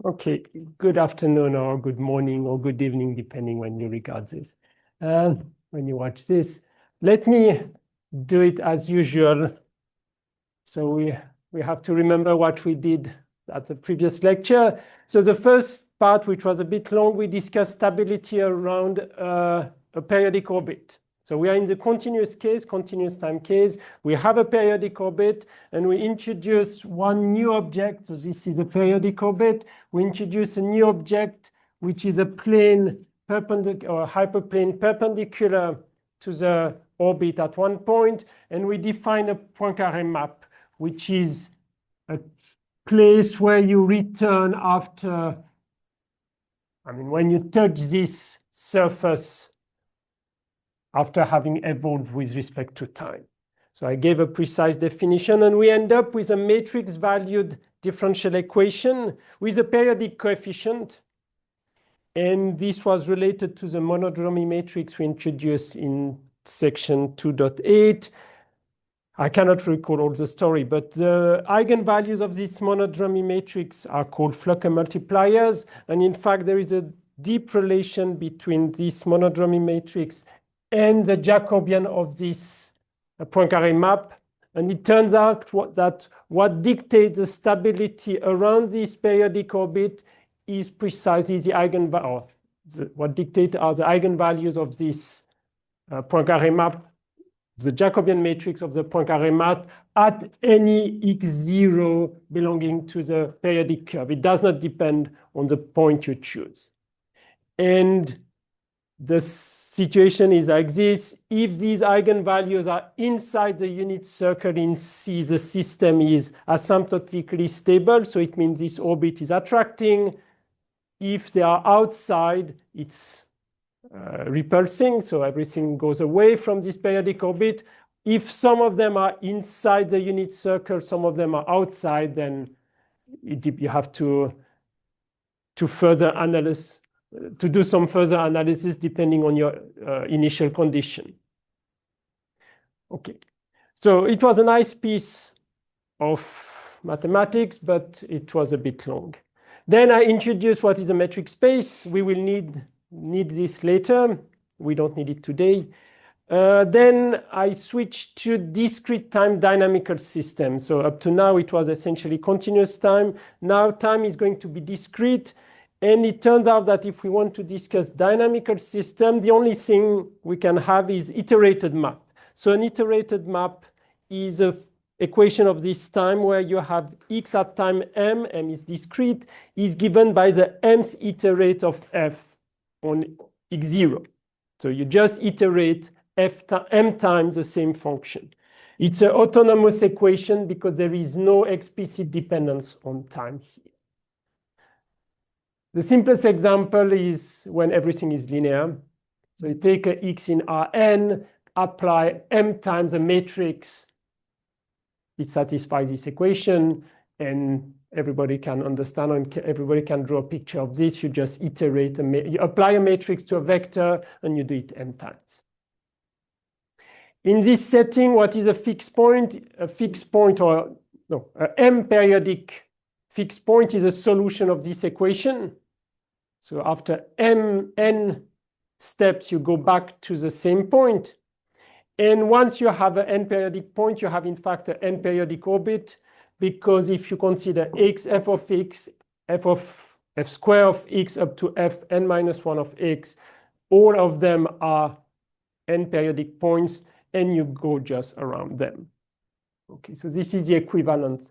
Okay, good afternoon or good morning or good evening, depending when you regard this. When you watch this, let me do it as usual. So we have to remember what we did at the previous lecture. So the first part, which was a bit long, we discussed stability around a periodic orbit. So we are in the continuous case, continuous time case. We have a periodic orbit, and we introduce one new object. So this is a periodic orbit. We introduce a new object, which is a plane perpendicular or hyperplane perpendicular to the orbit at one point. And we define a Poincaré map, which is a place where you return after, when you touch this surface after having evolved with respect to time. So I gave a precise definition, and we end up with a matrix-valued differential equation with a periodic coefficient. And this was related to the monodromy matrix we introduced in section 2.8. I cannot recall all the story, but the eigenvalues of this monodromy matrix are called Flocker multipliers. And in fact, there is a deep relation between this monodromy matrix and the Jacobian of this Poincaré map. And it turns out that what dictates the stability around this periodic orbit is precisely the eigenvalue. What dictates are the eigenvalues of this Poincaré map, the Jacobian matrix of the Poincaré map at any x0 belonging to the periodic curve. It does not depend on the point you choose. And the situation is like this. If these eigenvalues are inside the unit circle in C, the system is asymptotically stable. So it means this orbit is attracting. If they are outside, it's repulsing. So everything goes away from this periodic orbit. If some of them are inside the unit circle, some of them are outside, then you have to further analyze, to do some further analysis depending on your initial condition. Okay, so it was a nice piece of mathematics, but it was a bit long. Then I introduced what is a metric space. We will need this later. We don't need it today. Then I switched to discrete time dynamical system. So up to now, it was essentially continuous time. Now time is going to be discrete. And it turns out that if we want to discuss dynamical system, the only thing we can have is iterated map. So an iterated map is an equation of this time where you have x at time m is discrete, is given by the mth iterate of f on x0. So you just iterate m times the same function. It's an autonomous equation because there is no explicit dependence on time here. The simplest example is when everything is linear. So you take a x in Rn, apply m times a matrix. It satisfies this equation, and everybody can understand and everybody can draw a picture of this. You just iterate, you apply a matrix to a vector, and you do it m times. In this setting, what is a fixed point? A fixed point, or no, an m periodic fixed point is a solution of this equation. So after n steps, you go back to the same point. And once you have an n periodic point, you have in fact an n periodic orbit, because if you consider f of x, f square of x up to fn minus 1 of x, all of them are n periodic points, and you go just around them. Okay, so this is the equivalent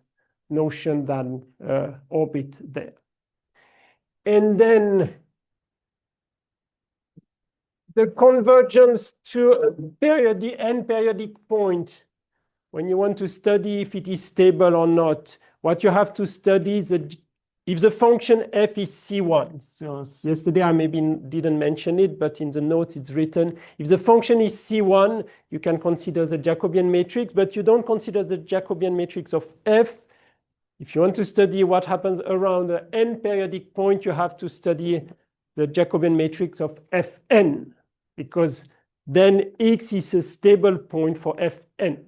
notion than orbit there. And then the convergence to a n periodic point, when you want to study if it is stable or not, what you have to study is if the function f is C1. So yesterday I maybe didn't mention it, but in the notes it's written. If the function is C1, you can consider the Jacobian matrix, but you don't consider the Jacobian matrix of f. If you want to study what happens around an n periodic point, you have to study the Jacobian matrix of Fn, because then x is a stable point for Fn.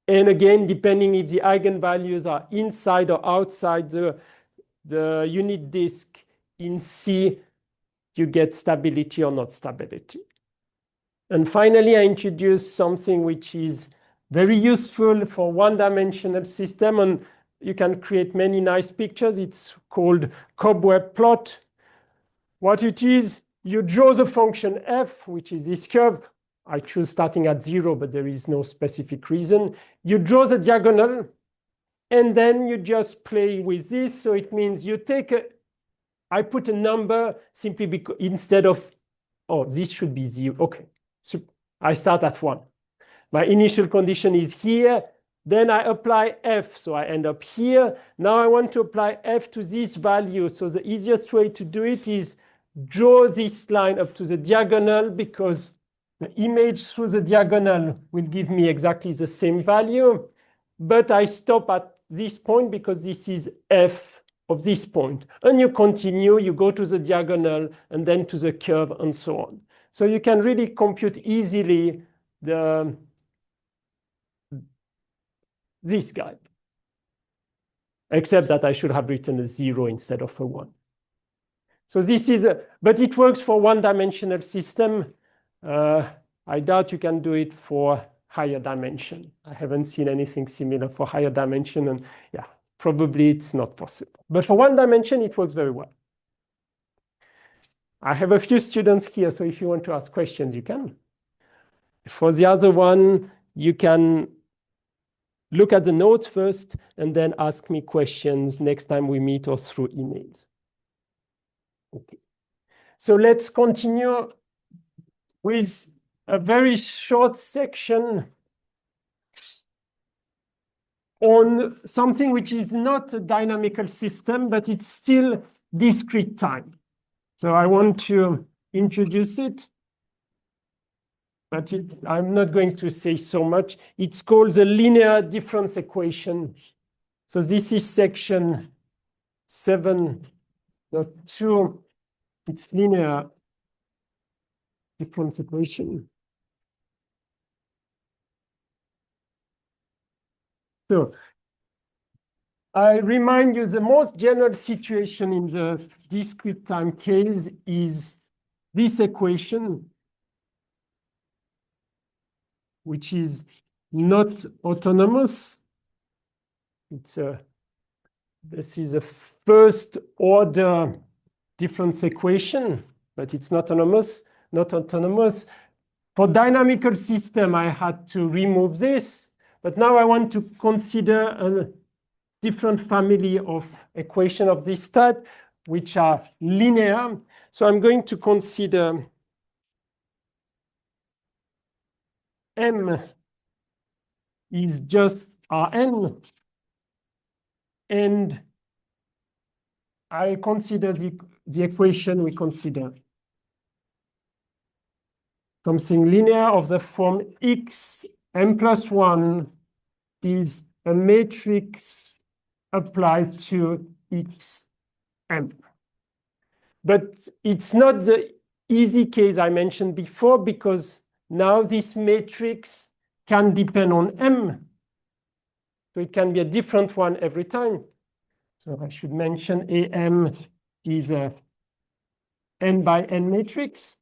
And again, depending if the eigenvalues are inside or outside the unit disk in C, you get stability or not stability. And finally, I introduced something which is very useful for one-dimensional system, and you can create many nice pictures. It's called cobweb plot. What it is, you draw the function f, which is this curve. I choose starting at 0, but there is no specific reason. You draw the diagonal, and then you just play with this. So it means you take I put a number simply because instead of, oh, this should be 0. Okay, so I start at 1. My initial condition is here. Then I apply f, so I end up here. Now I want to apply f to this value. So the easiest way to do it is draw this line up to the diagonal, because the image through the diagonal will give me exactly the same value. But I stop at this point because this is f of this point. And you continue, you go to the diagonal and then to the curve and so on. So you can really compute easily this guy, except that I should have written a 0 instead of a 1. So this is but it works for one-dimensional system. I doubt you can do it for higher dimension. I haven't seen anything similar for higher dimension, and yeah, probably it's not possible. But for one dimension, it works very well. I have a few students here, so if you want to ask questions, you can. For the other one, you can look at the notes first and then ask me questions next time we meet or through emails. Okay. So let's continue with a very short section on something which is not a dynamical system, but it's still discrete time. So I want to introduce it, but I'm not going to say so much. It's called the linear difference equation. So this is section 7.2. It's linear difference equation. So I remind you, the most general situation in the discrete time case is this equation, which is not autonomous. This is a first order difference equation, but it's not autonomous. For dynamical system, I had to remove this, but now I want to consider a different family of equations of this type, which are linear. So I'm going to consider M is just Rn, and I consider the equation we consider something linear of the form X m plus 1 is a matrix applied to Xm. But it's not the easy case I mentioned before, because now this matrix can depend on M. So it can be a different one every time. So I should mention AM is a n by n matrix.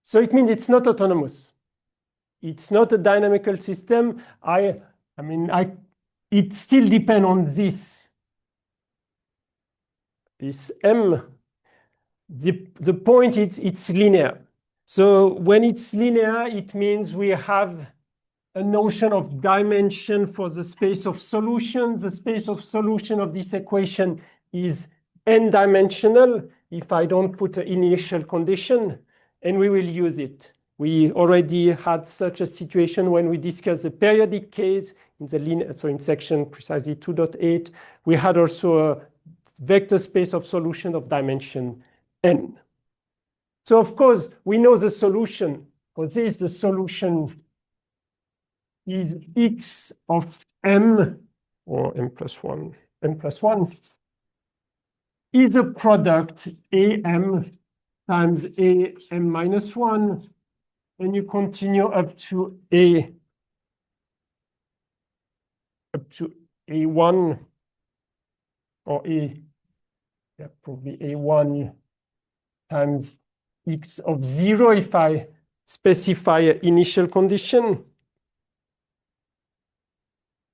So it means it's not autonomous. It's not a dynamical system. It still depends on this M. The point is it's linear. So when it's linear, it means we have a notion of dimension for the space of solutions. The space of solution of this equation is n-dimensional if I don't put an initial condition, and we will use it. We already had such a situation when we discussed the periodic case in the linear, so in section precisely 2.8, we had also a vector space of solution of dimension n. So of course, we know the solution. For this, the solution is X of M, or m plus 1, is a product AM times AM minus 1 and you continue up to A1 or probably A1 times x of 0 if I specify an initial condition.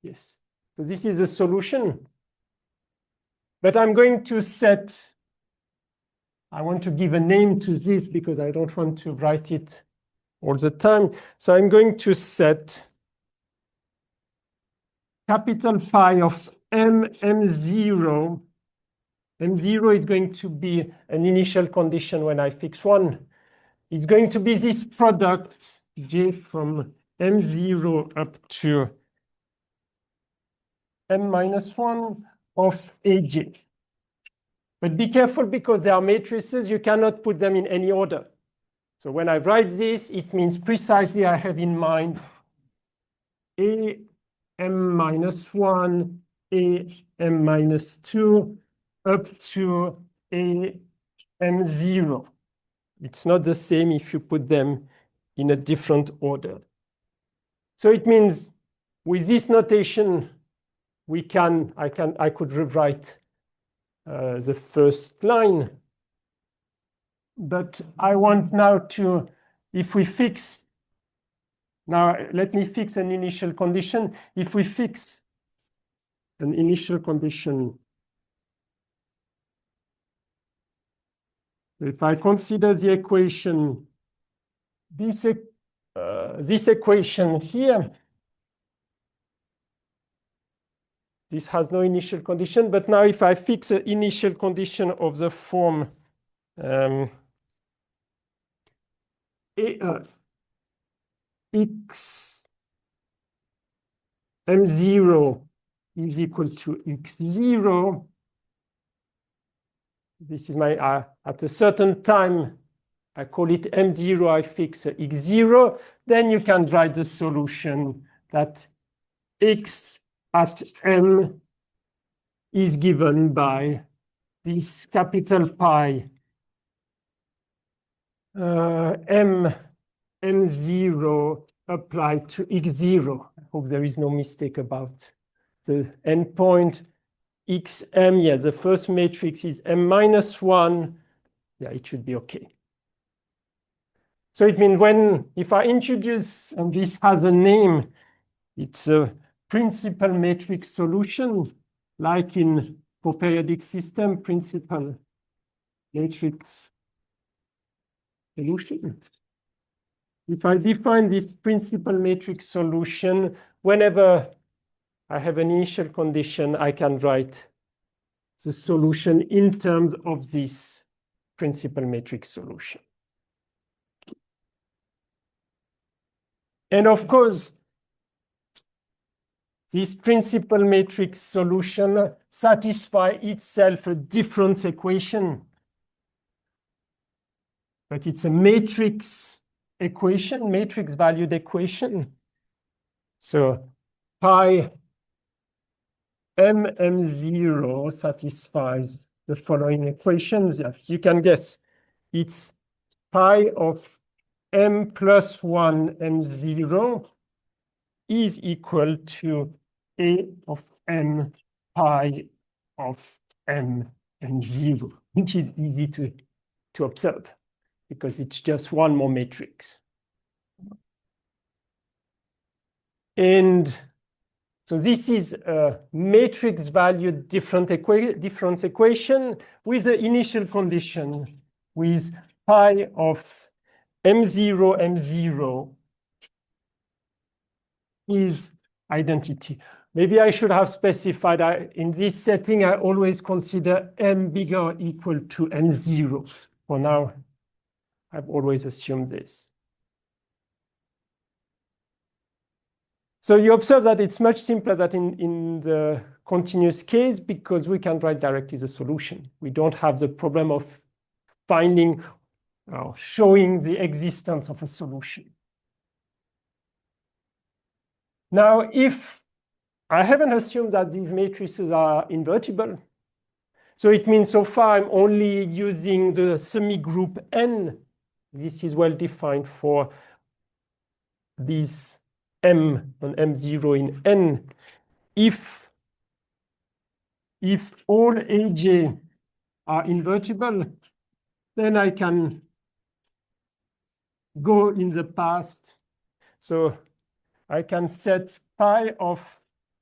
Yes, so this is a solution. But I'm going to set, I want to give a name to this because I don't want to write it all the time. So I'm going to set capital phi of M0. M0 is going to be an initial condition when I fix 1. It's going to be this product, J from M0 up to M-1 of AJ. But be careful because they are matrices. You cannot put them in any order. So when I write this, it means precisely I have in mind AM-1, AM-2, up to AM0. It's not the same if you put them in a different order. So it means with this notation, I could rewrite the first line. But I want now to, if we fix, now let me fix an initial condition. If we fix an initial condition, if I consider the equation, this equation here, this has no initial condition, but now if I fix an initial condition of the form x M0 is equal to x0, this is my, at a certain time, I call it M0, I fix x0, then you can write the solution that x at M is given by this capital pi M0 applied to x0. I hope there is no mistake about the endpoint. xm, yeah, the first matrix is M-1. Yeah, it should be okay. So it means if I introduce, and this has a name, it's a principal matrix solution, like in coperiodic system, principal matrix solution. If I define this principal matrix solution, whenever I have an initial condition, I can write the solution in terms of this principal matrix solution. And of course, this principal matrix solution satisfies itself a difference equation. But it's a matrix equation, matrix valued equation. So pi M0 satisfies the following equations. Yeah, you can guess. It's pi of M plus 1 M0 is equal to A of M pi of M M0, which is easy to observe because it's just one more matrix. And so this is a matrix valued difference equation with the initial condition with pi of M0 M0 is identity. Maybe I should have specified that in this setting, I always consider M bigger or equal to M0. For now, I've always assumed this. So you observe that it's much simpler than in the continuous case because we can write directly the solution. We don't have the problem of finding or showing the existence of a solution. Now, if I haven't assumed that these matrices are invertible, so it means so far I'm only using the semi-group N. This is well defined for this m and m0 in n, if all aj are invertible, then I can go in the past. So I can set pi of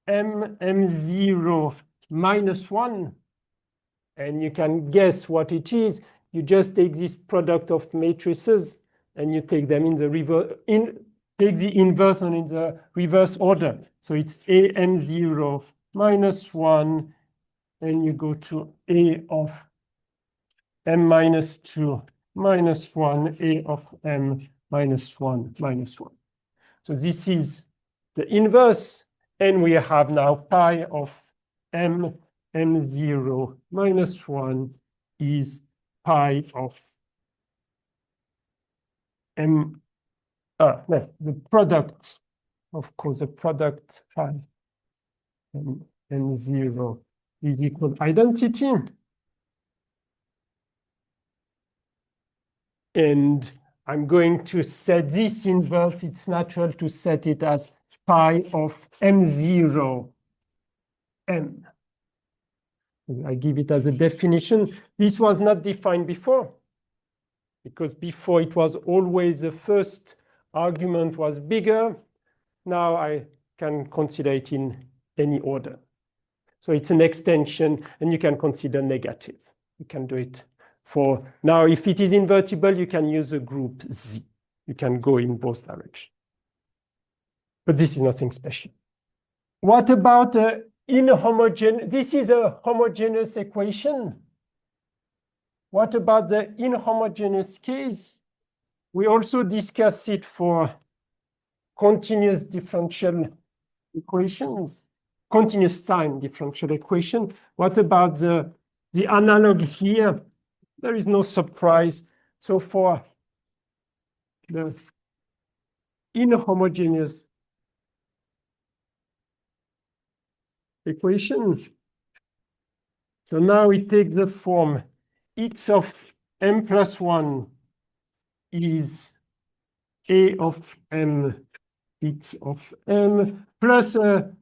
m0 minus 1, and you can guess what it is. You just take this product of matrices and you take them in the reverse, take the inverse and in the reverse order. So it's am0 minus 1, and you go to a of m minus 2 minus 1, a of m minus 1 minus 1. So this is the inverse, and we have now pi of m0 minus 1 is pi of m, no, the product, of course, the product pi m0 is equal identity. And I'm going to set this inverse. It's natural to set it as pi of m0 m. I give it as a definition. This was not defined before, because before it was always the first argument was bigger. Now I can consider it in any order. So it's an extension, and you can consider negative. You can do it for now. If it is invertible, you can use a group Z. You can go in both directions. But this is nothing special. What about inhomogeneous? This is a homogeneous equation. What about the inhomogeneous case? We also discuss it for continuous differential equations, continuous time differential equation. What about the analog here? There is no surprise. So for the inhomogeneous equation, so now we take the form x of m plus 1 is a of m x of m plus a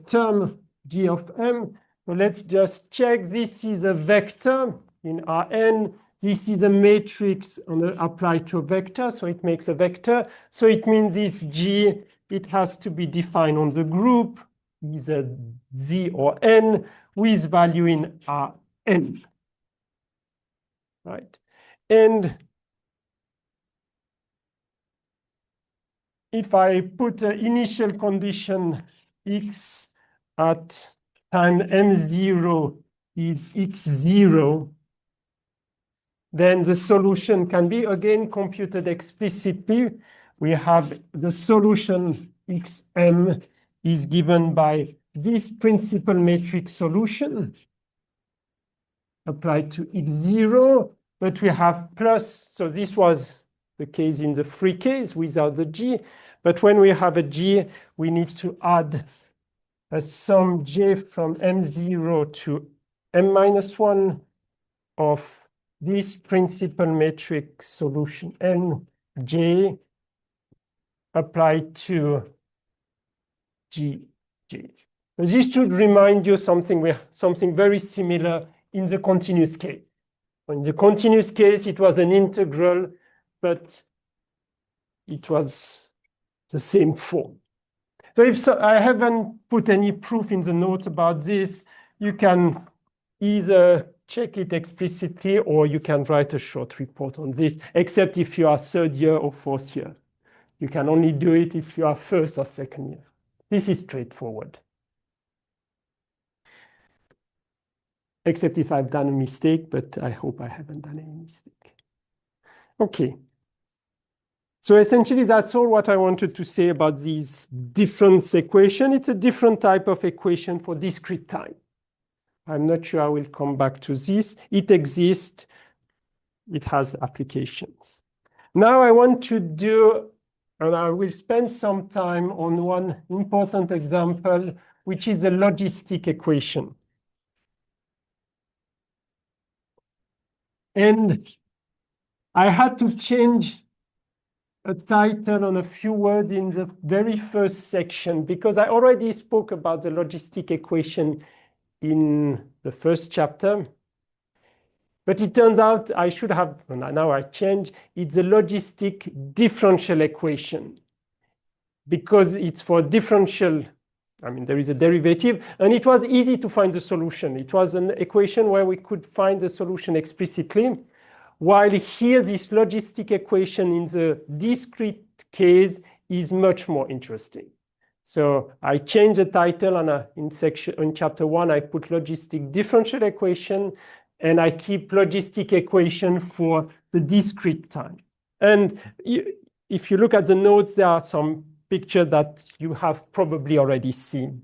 term g of m. So let's just check. This is a vector in Rn. This is a matrix applied to a vector, so it makes a vector. So it means this G, it has to be defined on the group, either Z or N, with value in Rn. Right? And if I put an initial condition x at time m0 is x0, then the solution can be again computed explicitly. We have the solution xm is given by this principal matrix solution applied to x0, but we have plus, so this was the case in the free case without the g, but when we have a g, we need to add a sum j from m0 to m minus 1 of this principal matrix solution nj applied to gj. So this should remind you something very similar in the continuous case. In the continuous case, it was an integral, but it was the same form. So if I haven't put any proof in the note about this, you can either check it explicitly or you can write a short report on this, except if you are third year or fourth year. You can only do it if you are first or second year. This is straightforward. Except if I've done a mistake, but I hope I haven't done any mistake. Okay. So essentially, that's all what I wanted to say about these difference equation. It's a different type of equation for discrete time. I'm not sure I will come back to this. It exists. It has applications. Now I want to do, and I will spend some time on one important example, which is a logistic equation. And I had to change a title on a few words in the very first section, because I already spoke about the logistic equation in the first chapter. But it turns out I should have, now I change, it's a logistic differential equation. Because it's for differential, I mean, there is a derivative, and it was easy to find the solution. It was an equation where we could find the solution explicitly, while here this logistic equation in the discrete case is much more interesting. So I changed the title, and in chapter 1, I put logistic differential equation, and I keep logistic equation for the discrete time. And if you look at the notes, there are some pictures that you have probably already seen.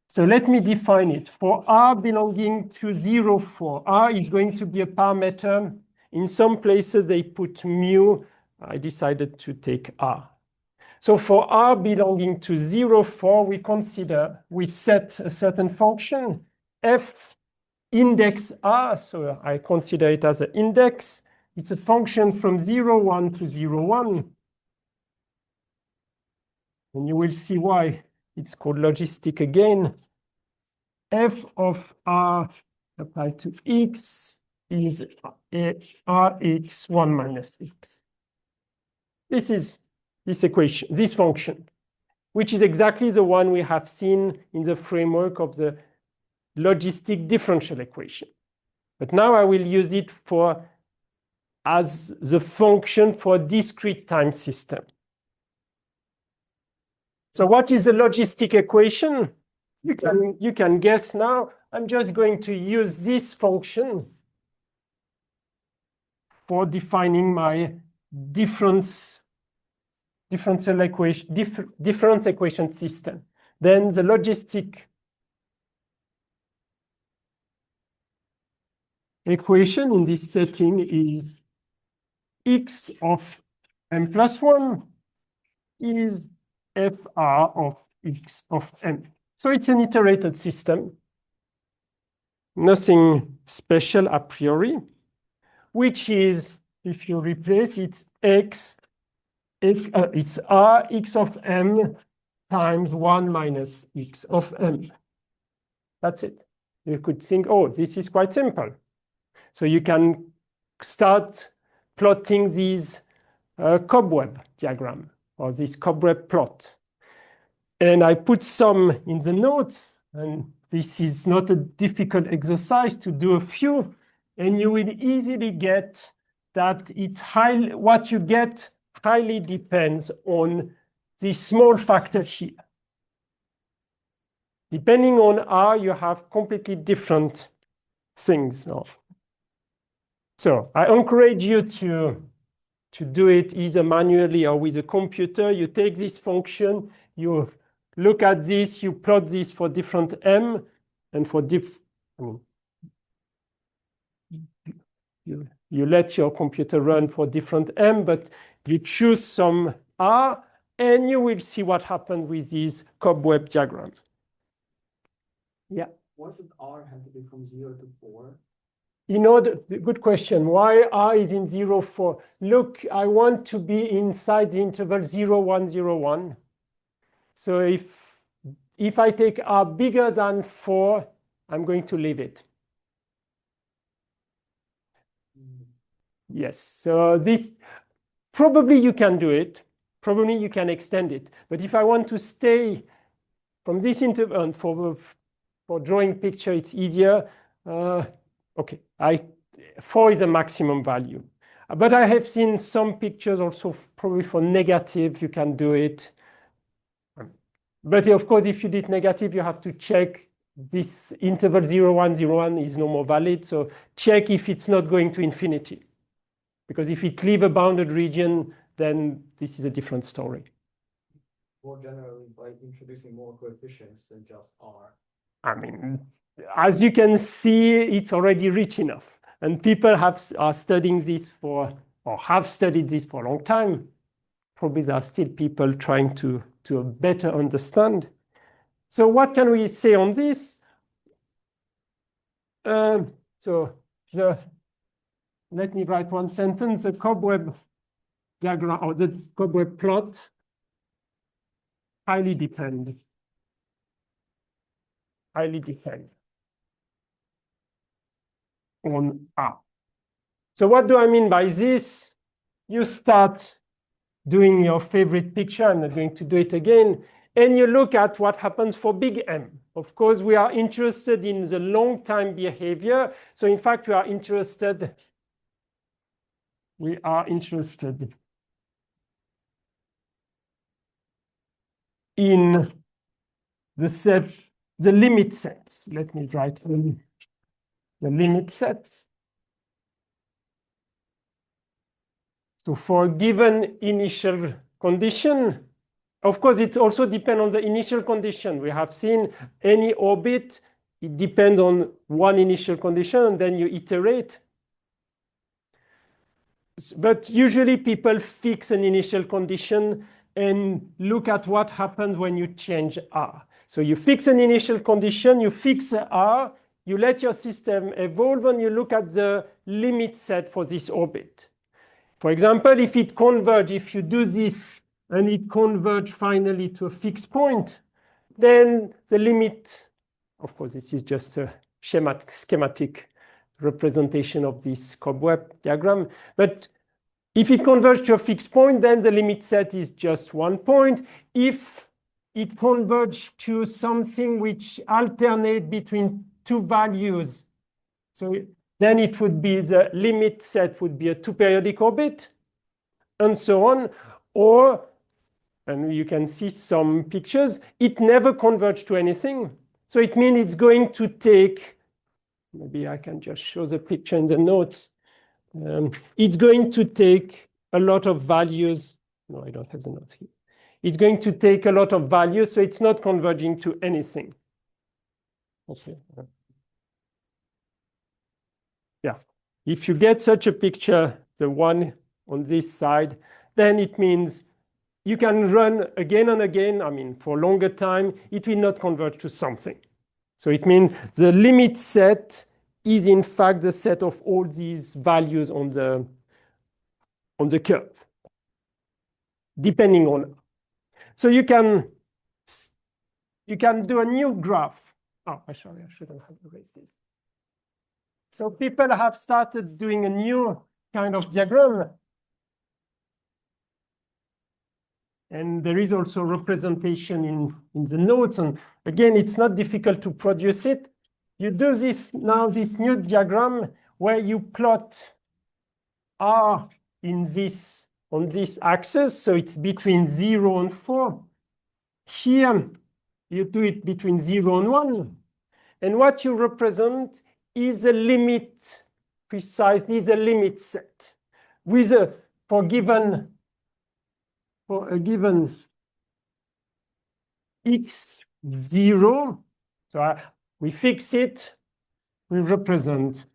So let me define it. For R belonging to 0, 4, R is going to be a parameter. In some places, they put mu. I decided to take R. So for R belonging to 0, 4, we set a certain function, f index R. So I consider it as an index. It's a function from 0, 1 to 0, 1. And you will see why it's called logistic again. F of R applied to x is Rx 1 minus x. This is this equation, this function, which is exactly the one we have seen in the framework of the logistic differential equation. But now I will use it as the function for a discrete time system. So what is the logistic equation? You can guess now. I'm just going to use this function for defining my difference equation system. Then the logistic equation in this setting is x of m plus 1 is fr of x of m. So it's an iterated system. Nothing special a priori, which is, if you replace, it's it's r x of m times 1 minus x of m. That's it. You could think, oh, this is quite simple. So you can start plotting these cobweb diagram or this cobweb plot. And I put some in the notes, and this is not a difficult exercise to do a few, and you will easily get that what you get highly depends on the small factor here. Depending on R, you have completely different things. So I encourage you to do it either manually or with a computer. You take this function, you look at this, you plot this for different m, and for you let your computer run for different m, but you choose some R, and you will see what happened with this cobweb diagram. Yeah. Why should R have to be from 0 to 4? Good question. Why R is in 0, 4? Look, I want to be inside the interval 0, 1, 0, 1. So if I take R bigger than 4, I'm going to leave it. Yes, so this, probably you can do it. Probably you can extend it. But if I want to stay from this interval, for drawing picture, it's easier. Okay, 4 is a maximum value. But I have seen some pictures also probably for negative, you can do it. But of course, if you did negative, you have to check this interval 0, 1, 0, 1 is no more valid. So check if it's not going to infinity. Because if it leaves a bounded region, then this is a different story. More generally, by introducing more coefficients than just R. I mean, as you can see, it's already rich enough. And people are studying this or have studied this for a long time. Probably there are still people trying to better understand. So what can we say on this? Let me write one sentence. The cobweb diagram or the cobweb plot highly depend on R. So what do I mean by this? You start doing your favorite picture. I'm not going to do it again. And you look at what happens for big M. Of course, we are interested in the long time behavior. So in fact, we are interested in the set, the limit sets. Let me write the limit sets. So for a given initial condition, of course, it also depends on the initial condition. We have seen any orbit, it depends on one initial condition, and then you iterate. But usually people fix an initial condition and look at what happens when you change R. So you fix an initial condition, you fix R, you let your system evolve, and you look at the limit set for this orbit. For example, if it converges, if you do this and it converges finally to a fixed point, then the limit, of course, this is just a schematic representation of this cobweb diagram. But if it converges to a fixed point, then the limit set is just one point. If it converges to something which alternates between two values, so then it would be the limit set would be a two-periodic orbit, and so on. Or, and you can see some pictures, it never converges to anything. So it means it's going to take, maybe I can just show the picture in the notes. It's going to take a lot of values. No, I don't have the notes here. It's going to take a lot of values, so it's not converging to anything. Okay. Yeah. If you get such a picture, the one on this side, then it means you can run again and again. I mean, for a longer time, it will not converge to something. So it means the limit set is in fact the set of all these values on the curve, depending on. So you can do a new graph. Oh, sorry, I shouldn't have erased this. So people have started doing a new kind of diagram. And there is also representation in the notes. And again, it's not difficult to produce it. You do this now, this new diagram where you plot R in this, on this axis. So it's between 0 and 4. Here, you do it between 0 and 1. And what you represent is a limit, precisely the limit set with a, for a given x0. So we fix it, we represent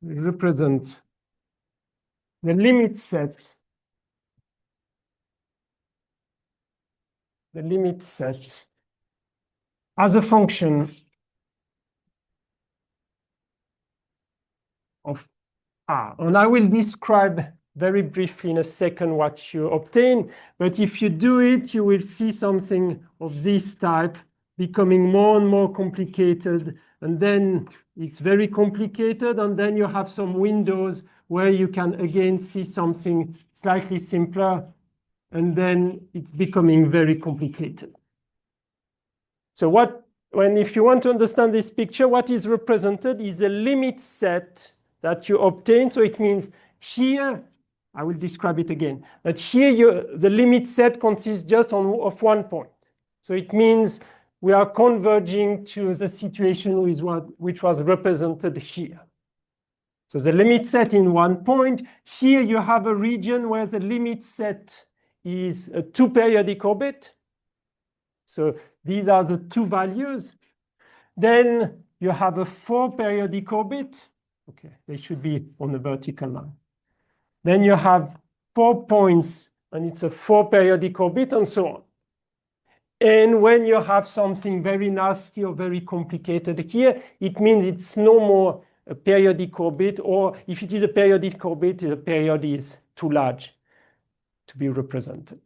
the limit set. The limit set as a function of R. And I will describe very briefly in a second what you obtain. But if you do it, you will see something of this type becoming more and more complicated. And then it's very complicated. And then you have some windows where you can again see something slightly simpler. And then it's becoming very complicated. So if you want to understand this picture, what is represented is a limit set that you obtain. So it means here, I will describe it again, but here the limit set consists just of one point. So it means we are converging to the situation which was represented here. So the limit set in one point. Here you have a region where the limit set is a two-periodic orbit. So these are the two values. Then you have a four-periodic orbit. Okay, they should be on the vertical line. Then you have 4 points, and it's a four-periodic orbit, and so on. And when you have something very nasty or very complicated here, it means it's no more a periodic orbit, or if it is a periodic orbit, the period is too large to be represented.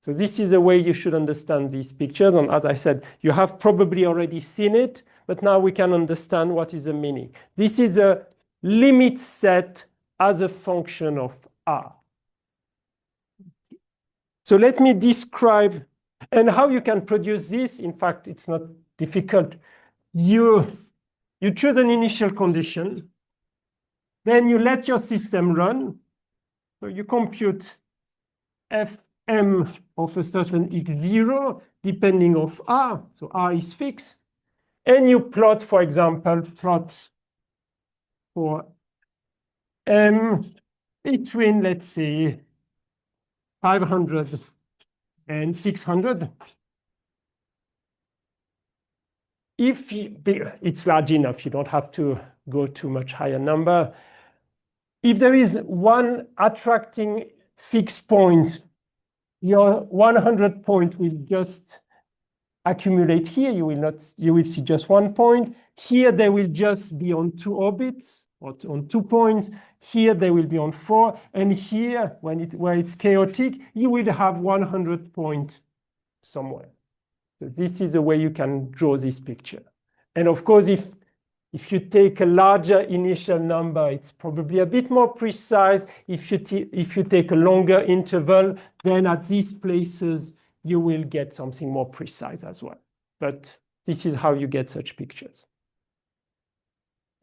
So this is the way you should understand these pictures. And as I said, you have probably already seen it, but now we can understand what is the meaning. This is a limit set as a function of R. So let me describe, and how you can produce this. In fact, it's not difficult. You choose an initial condition, then you let your system run. So you compute Fm of a certain x0 depending of R. So R is fixed. And you plot, for example, for M between, let's say, 500 and 600. If it's large enough, you don't have to go to much higher number. If there is one attracting fixed point, your 100 point will just accumulate here. You will see just 1 point. Here they will just be on 2 orbits or on 2 points. Here they will be on 4. And here, where it's chaotic, you will have 100 point somewhere. So this is the way you can draw this picture. And of course, if you take a larger initial number, it's probably a bit more precise. If you take a longer interval, then at these places, you will get something more precise as well. But this is how you get such pictures.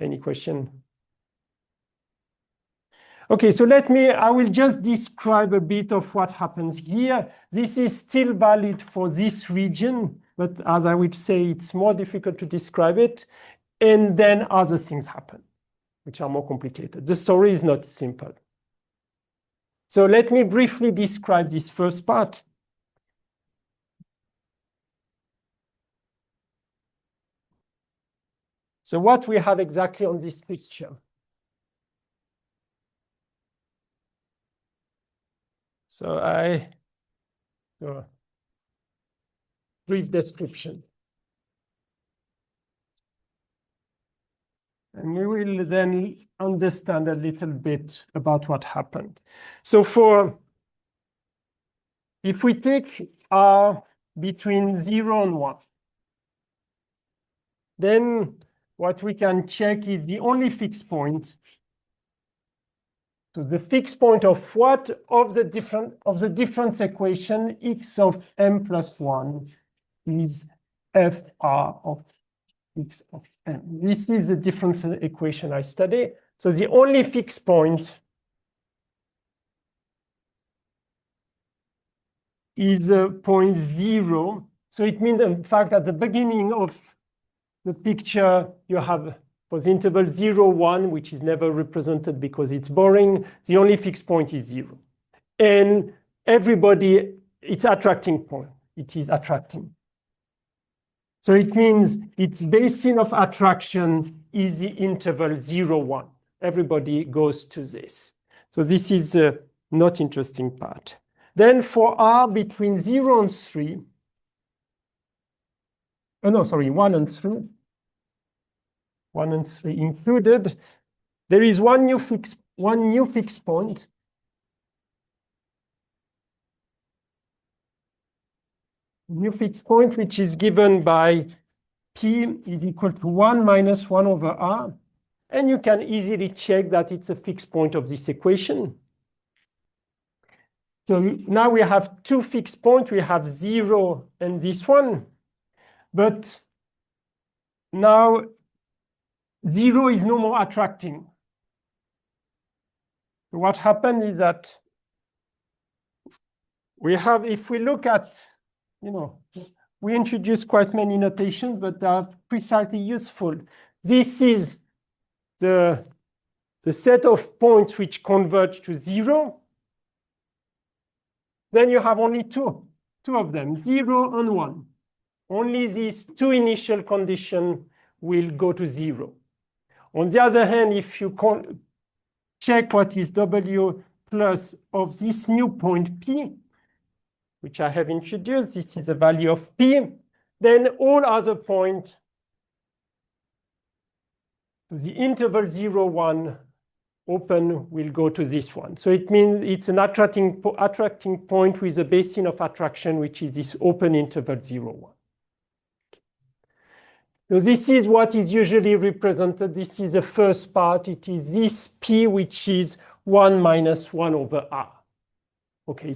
Any question? Okay, so I will just describe a bit of what happens here. This is still valid for this region, but as I would say, it's more difficult to describe it. And then other things happen, which are more complicated. The story is not simple. So let me briefly describe this first part. So what we have exactly on this picture. So brief description. And you will then understand a little bit about what happened. So if we take R between 0 and 1, then what we can check is the only fixed point. So the fixed point of what of the difference equation x of m plus 1 is fr of x of m. This is the difference equation I study. So the only fixed point is point 0. So it means, in fact, at the beginning of the picture, you have for the interval 0, 1, which is never represented because it's boring. The only fixed point is 0. And everybody, it's attracting point. It is attracting. So it means its basin of attraction is the interval 0, 1. Everybody goes to this. So this is the not interesting part. Then for R between 0 and 3, oh no, sorry, 1 and 3, 1 and 3 included, there is one new fixed point. New fixed point, which is given by P is equal to 1 minus 1 over R. And you can easily check that it's a fixed point of this equation. So now we have two fixed points. We have 0 and this one. But now 0 is no more attracting. What happened is that we have, if we look at, we introduced quite many notations, but they are precisely useful. This is the set of points which converge to 0. Then you have only two of them, 0 and 1. Only these two initial conditions will go to 0. On the other hand, if you check what is W plus of this new point P, which I have introduced, this is the value of P, then all other points So the interval 0, 1 open will go to this one. So it means it's an attracting point with a basin of attraction, which is this open interval 0, 1. So this is what is usually represented. This is the first part. It is this P, which is 1 minus 1 over R. Okay,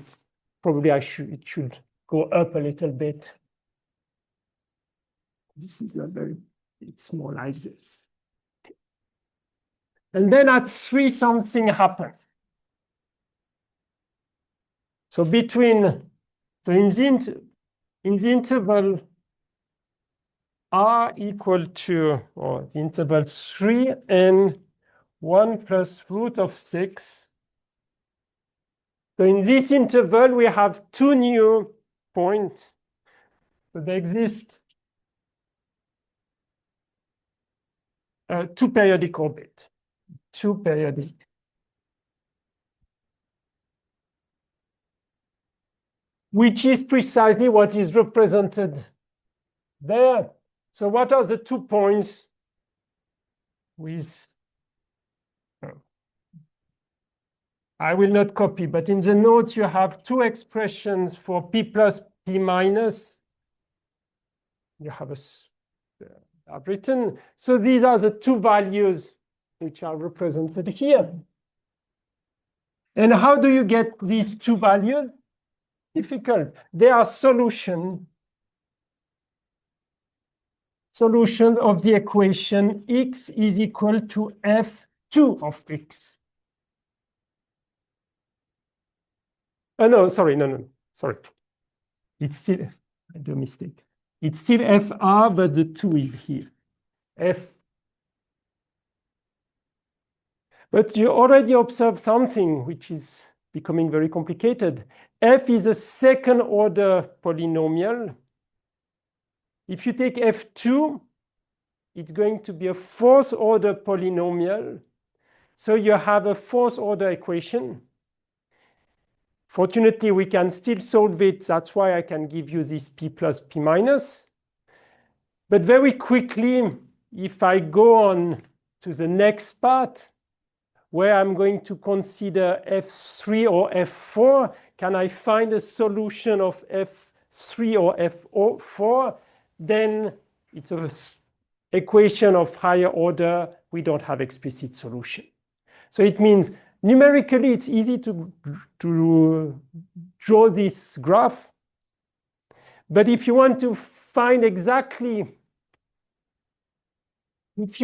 probably it should go up a little bit. This is not very, it's more like this. And then at 3, something happens. So between, so in the interval R equal to, or the interval 3 and 1 plus root of 6. So in this interval, we have 2 new points. So they exist 2 periodic orbits. 2 periodic. Which is precisely what is represented there. So what are the 2 points with, I will not copy, but in the notes you have 2 expressions for P plus, P minus. You have I've written. So these are the 2 values which are represented here. And how do you get these 2 values? Difficult. They are solution of the equation x is equal to f2 of x. No, sorry, no, sorry. It's still, I do a mistake. It's still fr, but the 2 is here. But you already observe something which is becoming very complicated. F is a second order polynomial. If you take f2, it's going to be a 4th order polynomial. So you have a 4th order equation. Fortunately, we can still solve it. That's why I can give you this P plus P minus. But very quickly, if I go on to the next part, where I'm going to consider F3 or F4, can I find a solution of F3 or F4? Then it's an equation of higher order. We don't have explicit solution. So it means numerically, it's easy to draw this graph. But if you want to find exactly these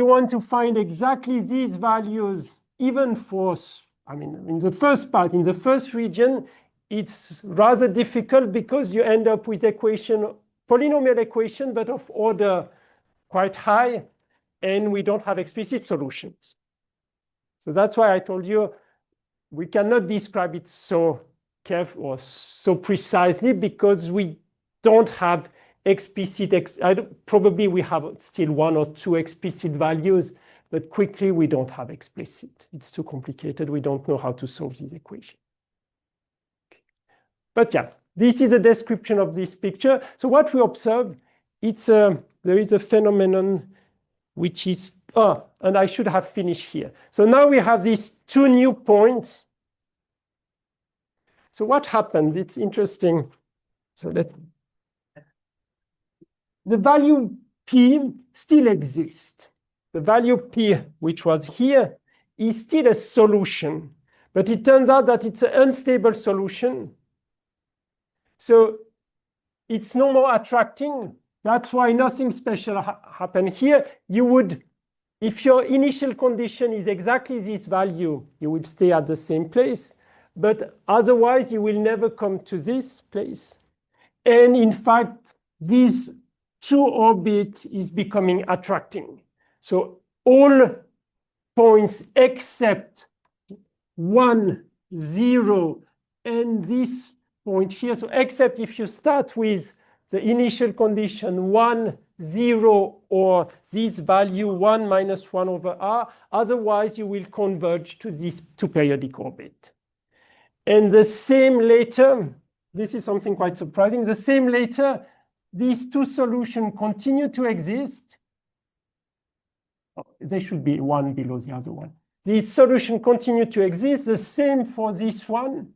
values, even for, I mean, in the first part, in the first region, it's rather difficult because you end up with polynomial equation, but of order quite high, and we don't have explicit solutions. So that's why I told you we cannot describe it so carefully or so precisely because we don't have explicit, probably we have still 1 or 2 explicit values, but quickly we don't have explicit. It's too complicated. We don't know how to solve this equation. But yeah, this is a description of this picture. So what we observe, there is a phenomenon which is, and I should have finished here. So now we have these 2 new points. So what happens? It's interesting. So the value P still exists. The value P, which was here, is still a solution. But it turns out that it's an unstable solution. So it's no more attracting. That's why nothing special happened here. You would, if your initial condition is exactly this value, you will stay at the same place. But otherwise, you will never come to this place. And in fact, this 2 orbit is becoming attracting. So all points except 1, 0, and this point here. So except if you start with the initial condition 1, 0, or this value 1 minus 1 over r, otherwise you will converge to this 2 periodic orbit. And the same later, this is something quite surprising, the same later, these 2 solutions continue to exist They should be one below the other one. These solutions continue to exist, the same for this one,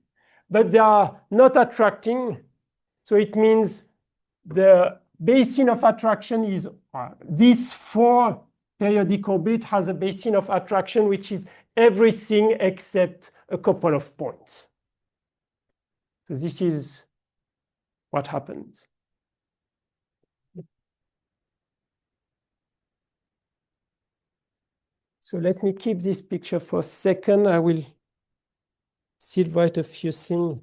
but they are not attracting. So it means the basin of attraction is this 4 periodic orbit has a basin of attraction, which is everything except a couple of points. So this is what happens. So let me keep this picture for a second. I will still write a few things.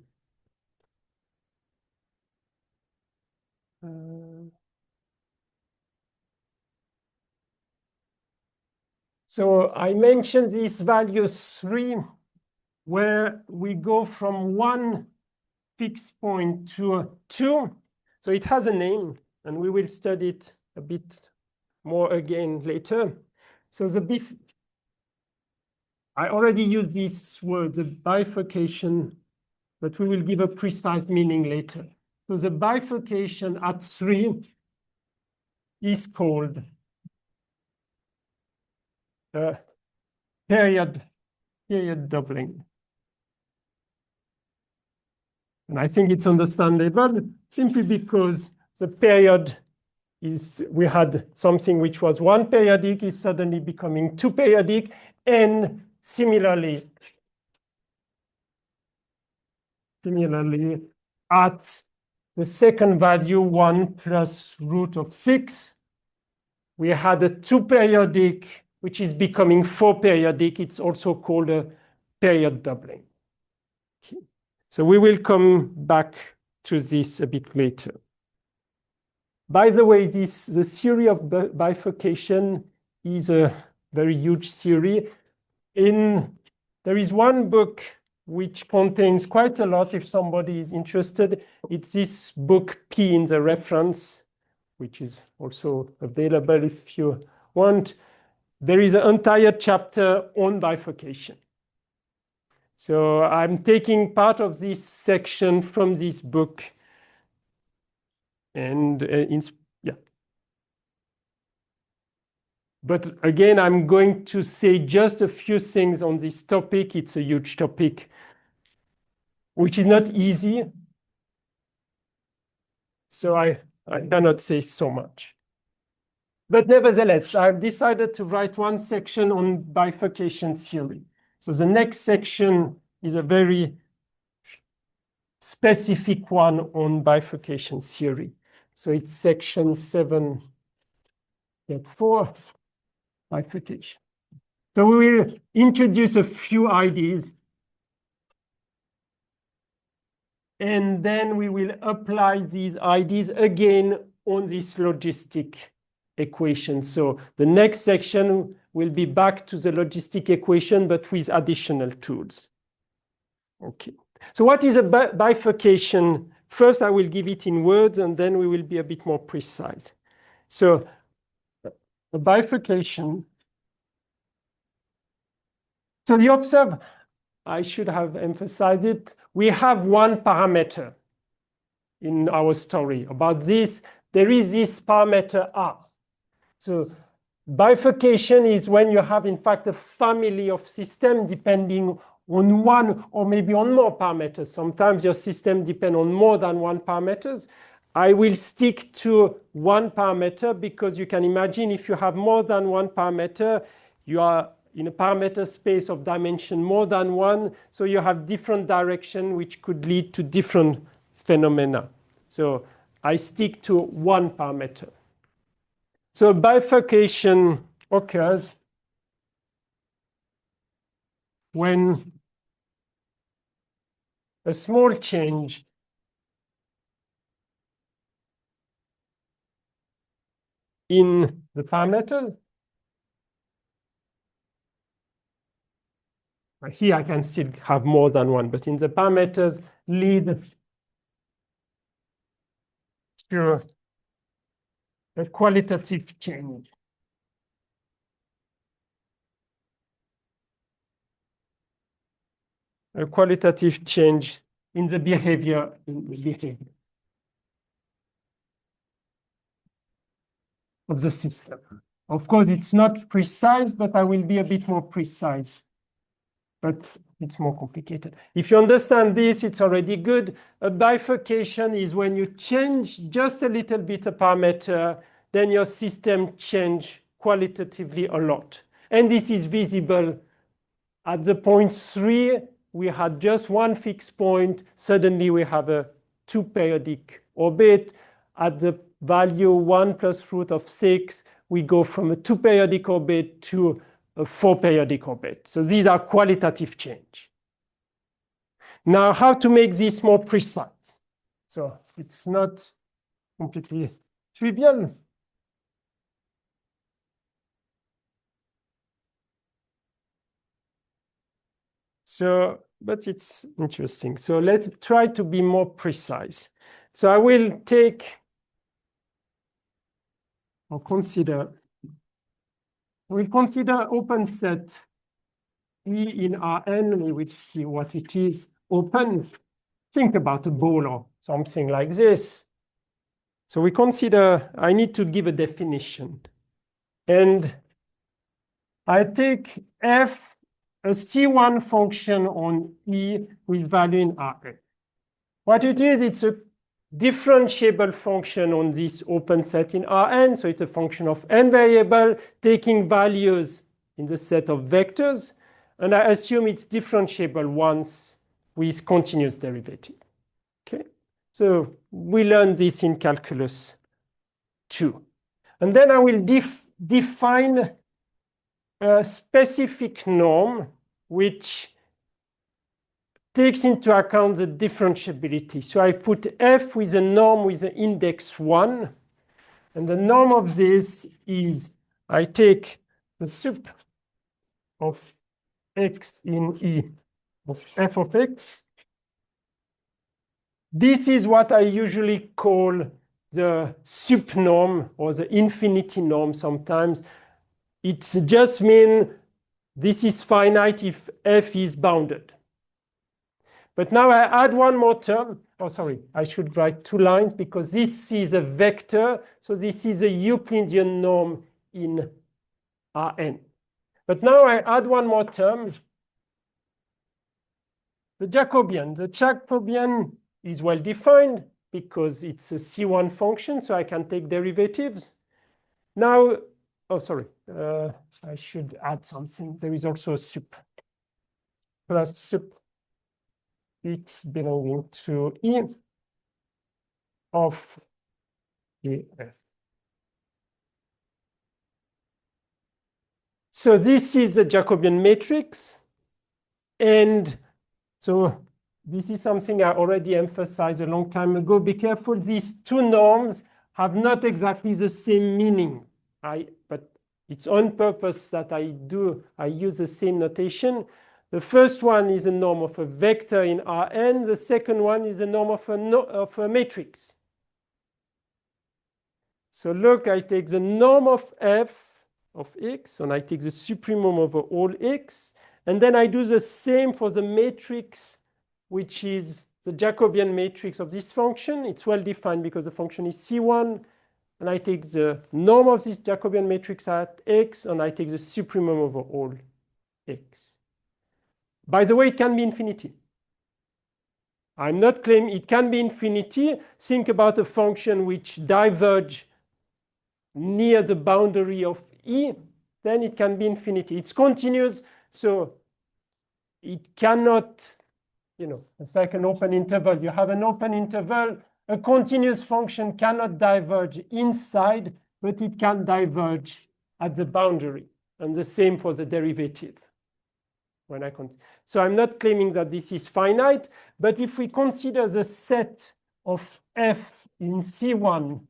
So I mentioned this value 3, where we go from 1 fixed point to 2. So it has a name, and we will study it a bit more again later. So I already used this word, the bifurcation, but we will give a precise meaning later. So the bifurcation at 3 is called period doubling. And I think it's understandable simply because the period is, we had something which was 1 periodic is suddenly becoming 2 periodic, and similarly at the second value, 1 plus root of 6, we had a 2 periodic, which is becoming 4 periodic. It's also called a period doubling. Okay. So we will come back to this a bit later. By the way, the theory of bifurcation is a very huge theory. There is one book which contains quite a lot. If somebody is interested, it's this book P in the reference, which is also available if you want. There is an entire chapter on bifurcation. So I'm taking part of this section from this book. And yeah. But again, I'm going to say just a few things on this topic. It's a huge topic, which is not easy. So I cannot say so much. But nevertheless, I've decided to write one section on bifurcation theory. So the next section is a very specific one on bifurcation theory. So it's section 7.4, bifurcation. So we will introduce a few ideas, and then we will apply these ideas again on this logistic equation. So the next section will be back to the logistic equation, but with additional tools. Okay. So what is a bifurcation? First, I will give it in words, and then we will be a bit more precise. So a bifurcation. So you observe, I should have emphasized it, we have one parameter in our story. About this, there is this parameter R. So bifurcation is when you have, in fact, a family of systems depending on one or maybe on more parameters. Sometimes your system depends on more than one parameters. I will stick to one parameter because you can imagine if you have more than one parameter, you are in a parameter space of dimension more than one, so you have different direction which could lead to different phenomena. So I stick to one parameter. So bifurcation occurs when a small change in the parameters. Here I can still have more than one, but in the parameters lead to a qualitative change. A qualitative change in the behavior of the system. Of course, it's not precise, but I will be a bit more precise. But it's more complicated. If you understand this, it's already good. A bifurcation is when you change just a little bit a parameter, then your system change qualitatively a lot. And this is visible at the point 3. We had just one fixed point. Suddenly, we have a 2 periodic orbit. At the value 1 plus root of 6, we go from a 2 periodic orbit to a 4 periodic orbit. So these are qualitative change. Now, how to make this more precise? So it's not completely trivial. So, but it's interesting. So let's try to be more precise. So I will take or consider, we'll consider open set E in Rn. We will see what it is. Open, think about a ball or something like this. So we consider, I need to give a definition. And I take f, a C1 function on E with value in Rn. What it is, it's a differentiable function on this open set in Rn. So it's a function of n variable taking values in the set of vectors. And I assume it's differentiable once with continuous derivative. Okay, so we learned this in calculus 2. And then I will define a specific norm which takes into account the differentiability. So I put f with a norm with the index 1. And the norm of this is I take the sup of x in E of f of x. This is what I usually call the sup norm or the infinity norm sometimes. It just means this is finite if f is bounded. But now I add one more term. Oh, sorry, I should write 2 lines because this is a vector. So this is a Euclidean norm in Rn. But now I add one more term. The Jacobian. The Jacobian is well defined because it's a C1 function, so I can take derivatives. Now, oh, sorry, I should add something. There is also a sup plus sup x belonging to E of EF. So this is the Jacobian matrix. And so this is something I already emphasized a long time ago. Be careful, these 2 norms have not exactly the same meaning. But it's on purpose that I use the same notation. The first one is a norm of a vector in Rn. The second one is the norm of a matrix. So look, I take the norm of f of x, and I take the supremum over all x. And then I do the same for the matrix, which is the Jacobian matrix of this function. It's well defined because the function is C1. And I take the norm of this Jacobian matrix at x, and I take the supremum over all x. By the way, it can be infinity. I'm not claiming it can be infinity. Think about a function which diverges near the boundary of E, then it can be infinity. It's continuous, so it cannot, it's like an open interval. You have an open interval. A continuous function cannot diverge inside, but it can diverge at the boundary. And the same for the derivative. So I'm not claiming that this is finite, but if we consider the set of f in C1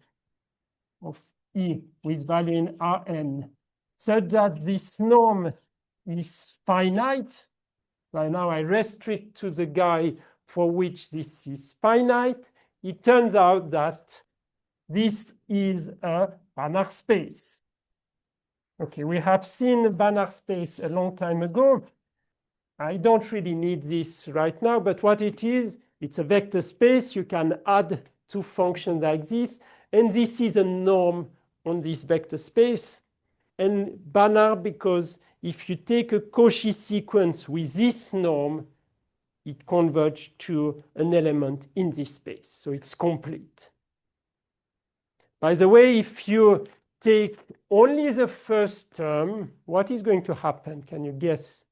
of E with value in Rn, such that this norm is finite, right now I restrict to the guy for which this is finite, it turns out that this is a Banach space. Okay, we have seen a Banach space a long time ago. I don't really need this right now, but what it is, it's a vector space. You can add 2 functions like this, and this is a norm on this vector space. and Banach because if you take a Cauchy sequence with this norm, it converges to an element in this space. So it's complete. By the way, if you take only the first term, what is going to happen? Can you guess?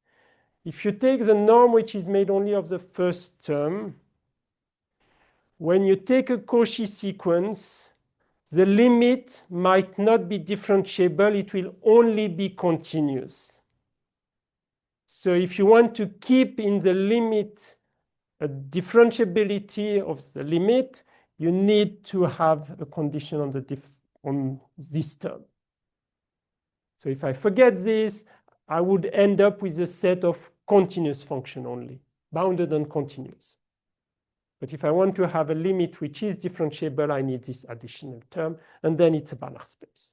If you take the norm which is made only of the first term, when you take a Cauchy sequence, the limit might not be differentiable. It will only be continuous. So if you want to keep in the limit a differentiability of the limit, you need to have a condition on this term. So if I forget this, I would end up with a set of continuous function only, bounded and continuous. But if I want to have a limit which is differentiable, I need this additional term, and then it's a Banach space.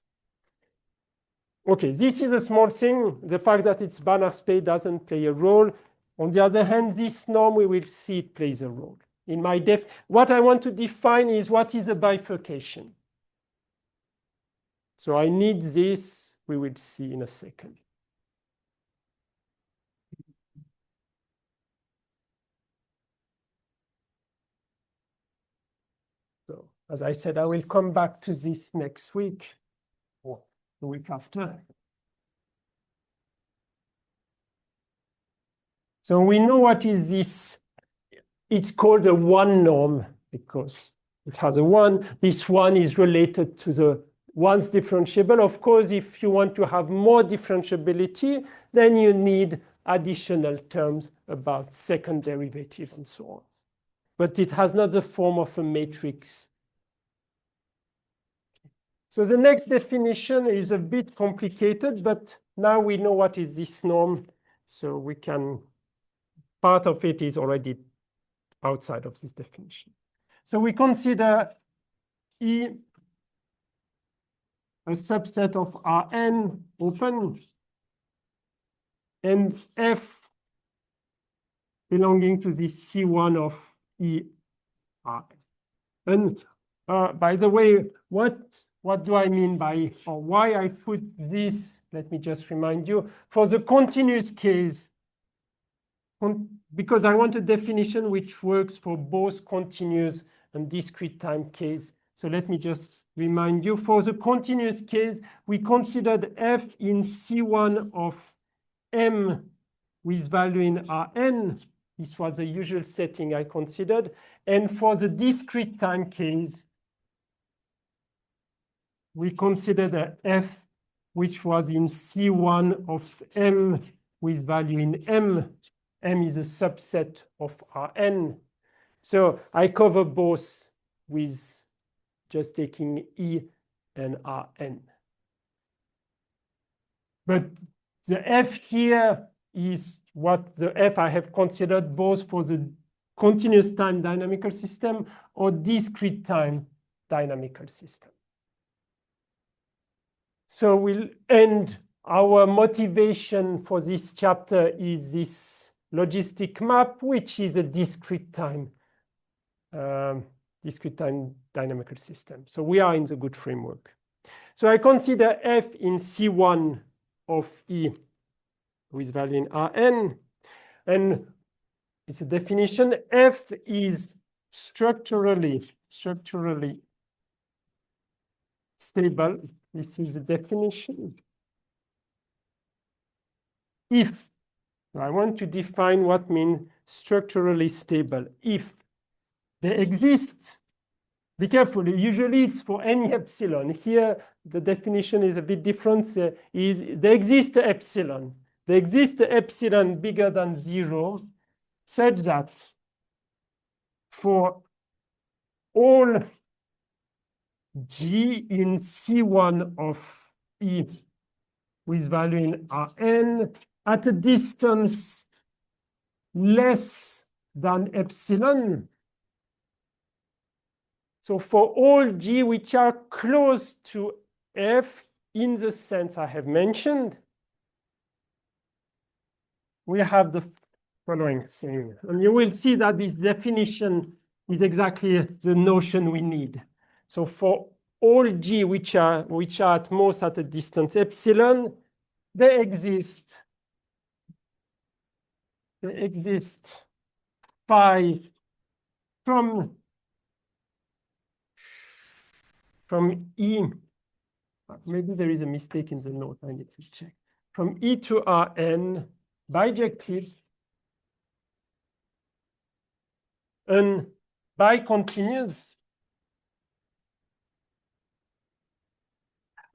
Okay, this is a small thing. The fact that it's Banach space doesn't play a role. On the other hand, this norm, we will see it plays a role. In my what I want to define is what is a bifurcation. So I need this. We will see in a second. So as I said, I will come back to this next week or the week after. So we know what is this. It's called a one norm because it has a one. This one is related to the one's differentiable. Of course, if you want to have more differentiability, then you need additional terms about second derivative and so on. But it has not the form of a matrix. So the next definition is a bit complicated, but now we know what is this norm. So we can, part of it is already outside of this definition. So we consider E a subset of Rn open and F belonging to the C1 of E Rn. And by the way, what do I mean by, or why I put this? Let me just remind you. For the continuous case, because I want a definition which works for both continuous and discrete time case. So let me just remind you. For the continuous case, we considered F in C1 of M with value in Rn. This was the usual setting I considered. And for the discrete time case, we considered a F which was in C1 of M with value in M. M is a subset of Rn. So I cover both with just taking E and Rn. But the F here is what the F I have considered both for the continuous time dynamical system or discrete time dynamical system. So we'll end. Our motivation for this chapter is this logistic map, which is a discrete time dynamical system. So we are in the good framework. So I consider F in C1 of E with value in Rn. And it's a definition. F is structurally stable. This is a definition. If I want to define what means structurally stable, if there exists, be careful, usually it's for any epsilon. Here, the definition is a bit different. There exists epsilon. There exists epsilon bigger than 0, such that for all G in C1 of E with value in Rn at a distance less than epsilon. So for all G which are close to F in the sense I have mentioned, we have the following thing. And you will see that this definition is exactly the notion we need. So for all G which are at most at a distance epsilon, they exist phi from E. Maybe there is a mistake in the note. I need to check. From E to Rn, bijective and bicontinuous.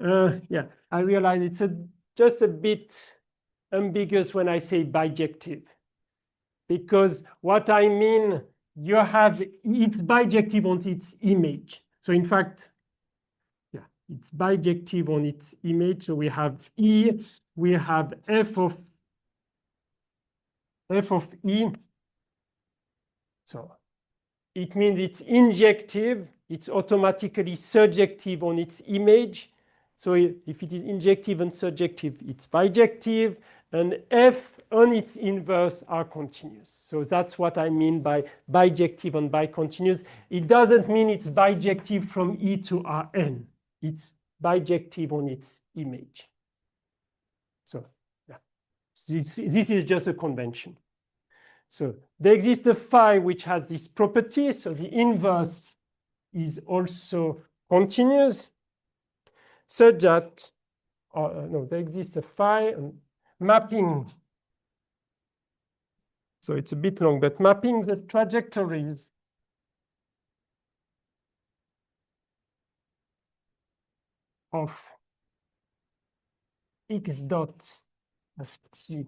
Yeah, I realize it's just a bit ambiguous when I say bijective, because what I mean, you have it's bijective on its image. So in fact, yeah, it's bijective on its image. So we have E, we have f of E. So it means it's injective. It's automatically surjective on its image. So if it is injective and surjective, it's bijective. And f and its inverse are continuous. So that's what I mean by bijective and bicontinuous. It doesn't mean it's bijective from E to Rn. It's bijective on its image. So yeah, this is just a convention. So there exists a phi which has this property. So the inverse is also continuous, such that, no, there exists a phi mapping. So it's a bit long, but mapping the trajectories of x dot of t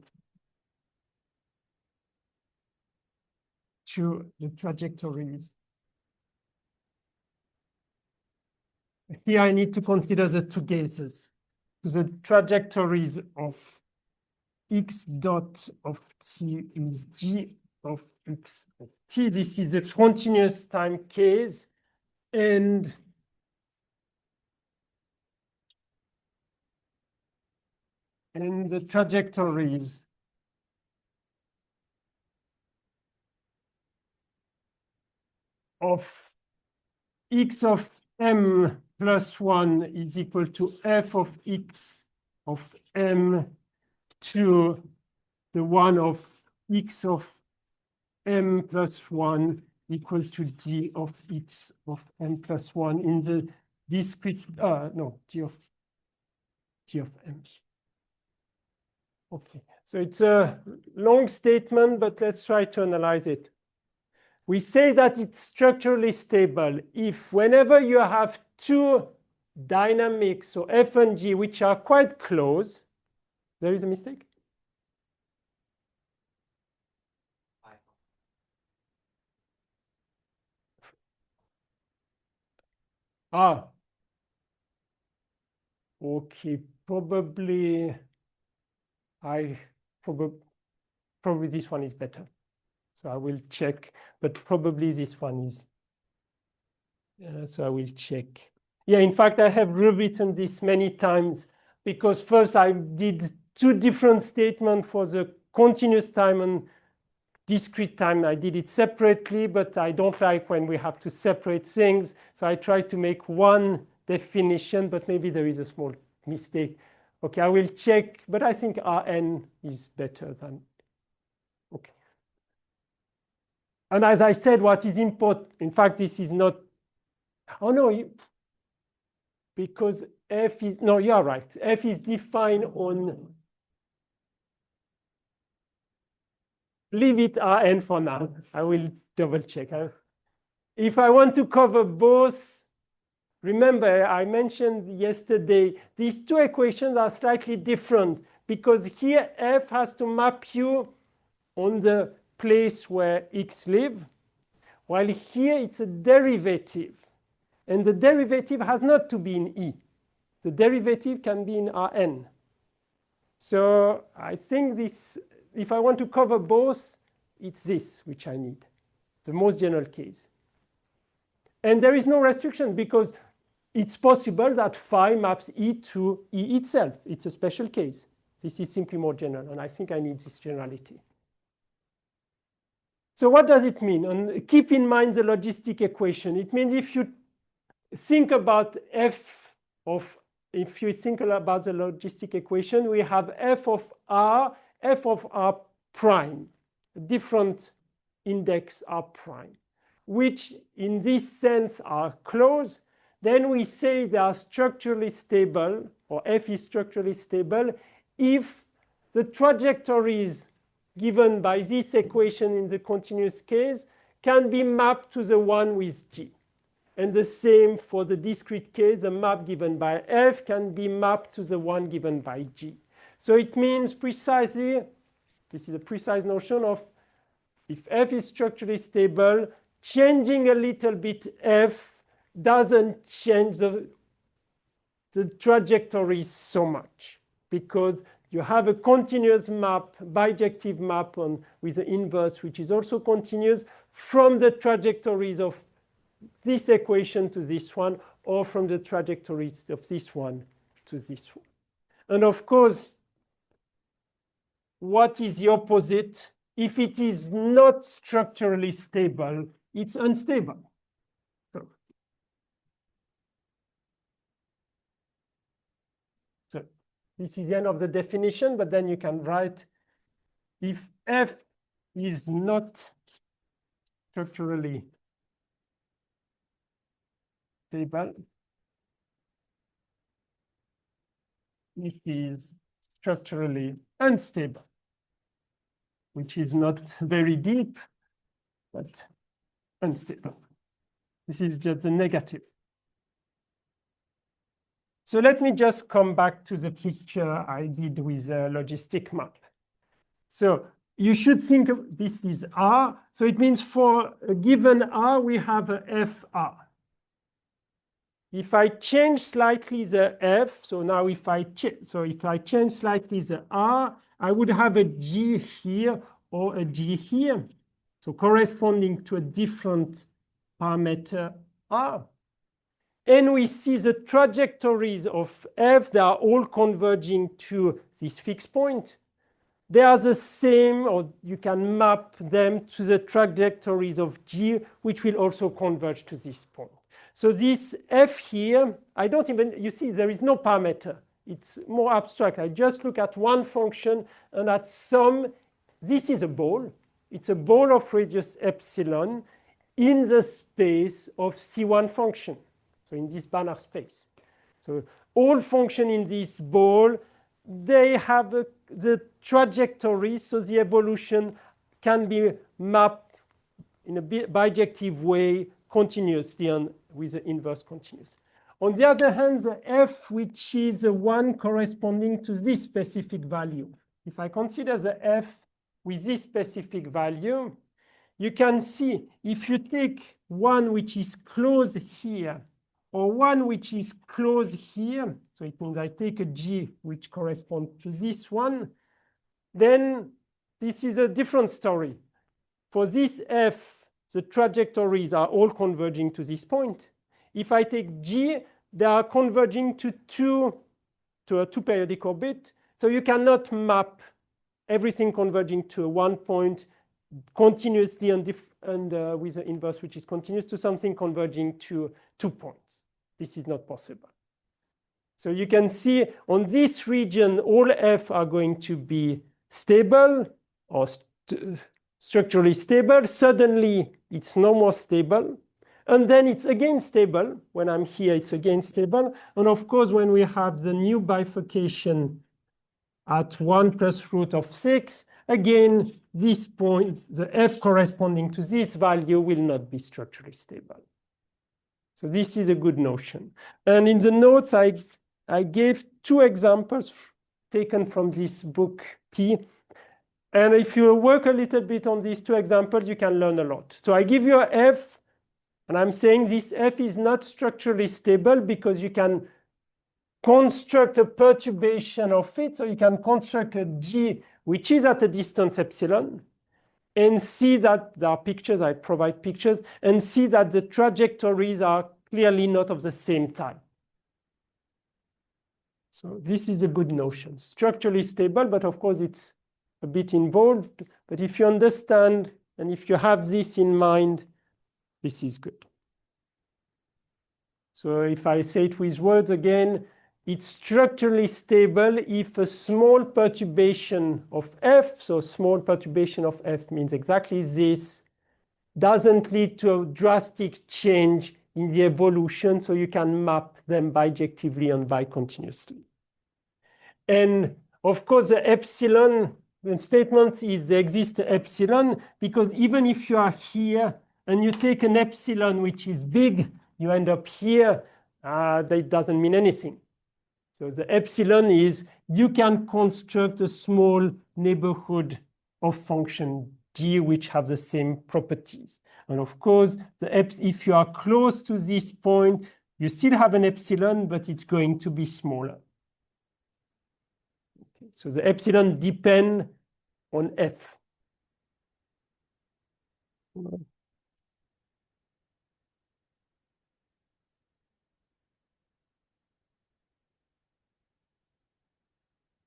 to the trajectories. Here I need to consider the two cases. The trajectories of x dot of t is g of x of t. This is a continuous time case. And the trajectories of x of m plus 1 is equal to f of x of m to the one of x of m plus 1 equal to g of x of m plus 1 in the discrete, no, g of m. Okay, so it's a long statement, but let's try to analyze it. We say that it's structurally stable if whenever you have two dynamics, so f and g, which are quite close, there is a mistake? Ah, okay, probably probably this one is better. So I will check, but probably this one is. So I will check. Yeah, in fact, I have rewritten this many times because first I did two different statements for the continuous time and discrete time. I did it separately, but I don't like when we have to separate things. So I try to make one definition, but maybe there is a small mistake. Okay, I will check, but I think Rn is better than, okay. And as I said, what is important, in fact, this is not, oh no, because f is, no, you are right. F is defined on, leave it Rn for now. I will double check. If I want to cover both, remember I mentioned yesterday, these two equations are slightly different because here f has to map you on the place where x live, while here it's a derivative. And the derivative has not to be in E. The derivative can be in Rn. So I think this, if I want to cover both, it's this which I need, the most general case. And there is no restriction because it's possible that phi maps E to E itself. It's a special case. This is simply more general, and I think I need this generality. So what does it mean? And keep in mind the logistic equation. It means if you think about f of, if you think about the logistic equation, we have f of r prime, different index r prime, which in this sense are closed. Then we say they are structurally stable, or f is structurally stable, if the trajectories given by this equation in the continuous case can be mapped to the one with g. And the same for the discrete case, the map given by f can be mapped to the one given by g. So it means precisely, this is a precise notion of if f is structurally stable, changing a little bit f doesn't change the trajectory so much, because you have a continuous map, bijective map with the inverse, which is also continuous from the trajectories of this equation to this one, or from the trajectories of this one to this one. And of course, what is the opposite? If it is not structurally stable, it's unstable. So this is the end of the definition, but then you can write if f is not structurally stable, it is structurally unstable, which is not very deep, but unstable. This is just the negative. So let me just come back to the picture I did with a logistic map. So you should think of this is R. So it means for a given R, we have a FR. If I change slightly the F, so now if I change slightly the R, I would have a G here or a G here. So corresponding to a different parameter R. And we see the trajectories of F, they are all converging to this fixed point. They are the same, or you can map them to the trajectories of G, which will also converge to this point. So this F here, I don't even, you see, there is no parameter. It's more abstract. I just look at one function, and at some, this is a ball. It's a ball of radius epsilon in the space of C1 function. So in this Banach space. So all functions in this ball, they have the trajectory, so the evolution can be mapped in a bijective way continuously and with the inverse continuous. On the other hand, the f, which is the one corresponding to this specific value. If I consider the f with this specific value, you can see if you take one which is close here, or one which is close here, so it means I take a G which corresponds to this one, then this is a different story. For this F, the trajectories are all converging to this point. If I take G, they are converging to a two periodic orbit, so you cannot map everything converging to one point continuously and with the inverse, which is continuous, to something converging to 2 points. This is not possible. So you can see on this region, all F are going to be stable or structurally stable. Suddenly, it's no more stable. And then it's again stable. When I'm here, it's again stable. And of course, when we have the new bifurcation at 1 plus root of 6, again, this point, the F corresponding to this value will not be structurally stable. So this is a good notion. And in the notes, I gave 2 examples taken from this book, P. And if you work a little bit on these 2 examples, you can learn a lot. So I give you a F, and I'm saying this F is not structurally stable because you can construct a perturbation of it. So you can construct a G, which is at a distance epsilon, and see that there are pictures, I provide pictures, and see that the trajectories are clearly not of the same type. So this is a good notion. Structurally stable, but of course it's a bit involved. But if you understand, and if you have this in mind, this is good. So if I say it with words again, it's structurally stable if a small perturbation of f, so small perturbation of f means exactly this, doesn't lead to a drastic change in the evolution, so you can map them bijectively and bicontinuously. And of course, the epsilon statement is there exists epsilon, because even if you are here and you take an epsilon which is big, you end up here, that doesn't mean anything. So the epsilon is you can construct a small neighborhood of function g which have the same properties. And of course, if you are close to this point, you still have an epsilon, but it's going to be smaller. Okay. So the epsilon depend on f.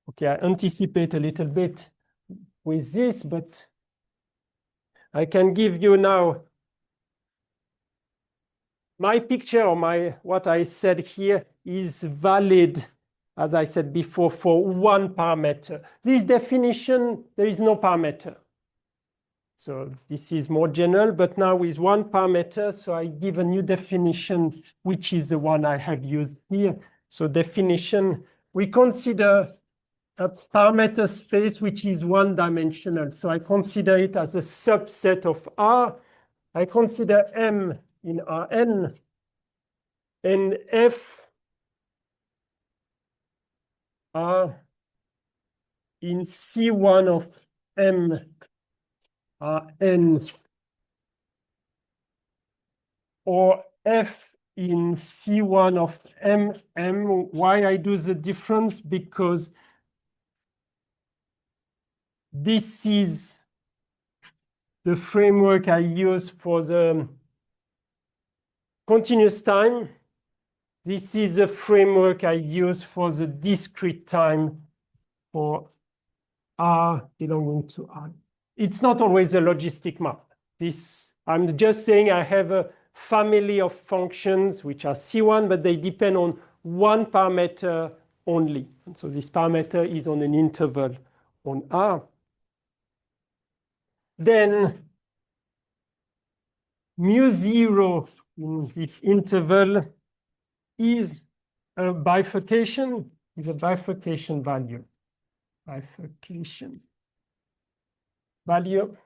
Okay, I anticipate a little bit with this, but I can give you now my picture, or what I said here is valid, as I said before, for one parameter. This definition, there is no parameter. So this is more general, but now with one parameter, so I give a new definition, which is the one I have used here. So definition, we consider a parameter space which is one-dimensional. So I consider it as a subset of R. I consider M in Rn, and F are in C1 of M Rn, or F in C1 of MM. Why I do the difference? Because this is the framework I use for the continuous time. This is the framework I use for the discrete time for R belonging to R. It's not always a logistic map. I'm just saying I have a family of functions which are C1, but they depend on one parameter only. And so this parameter is on an interval on R. Then mu0 in this interval is a bifurcation value. Bifurcation value.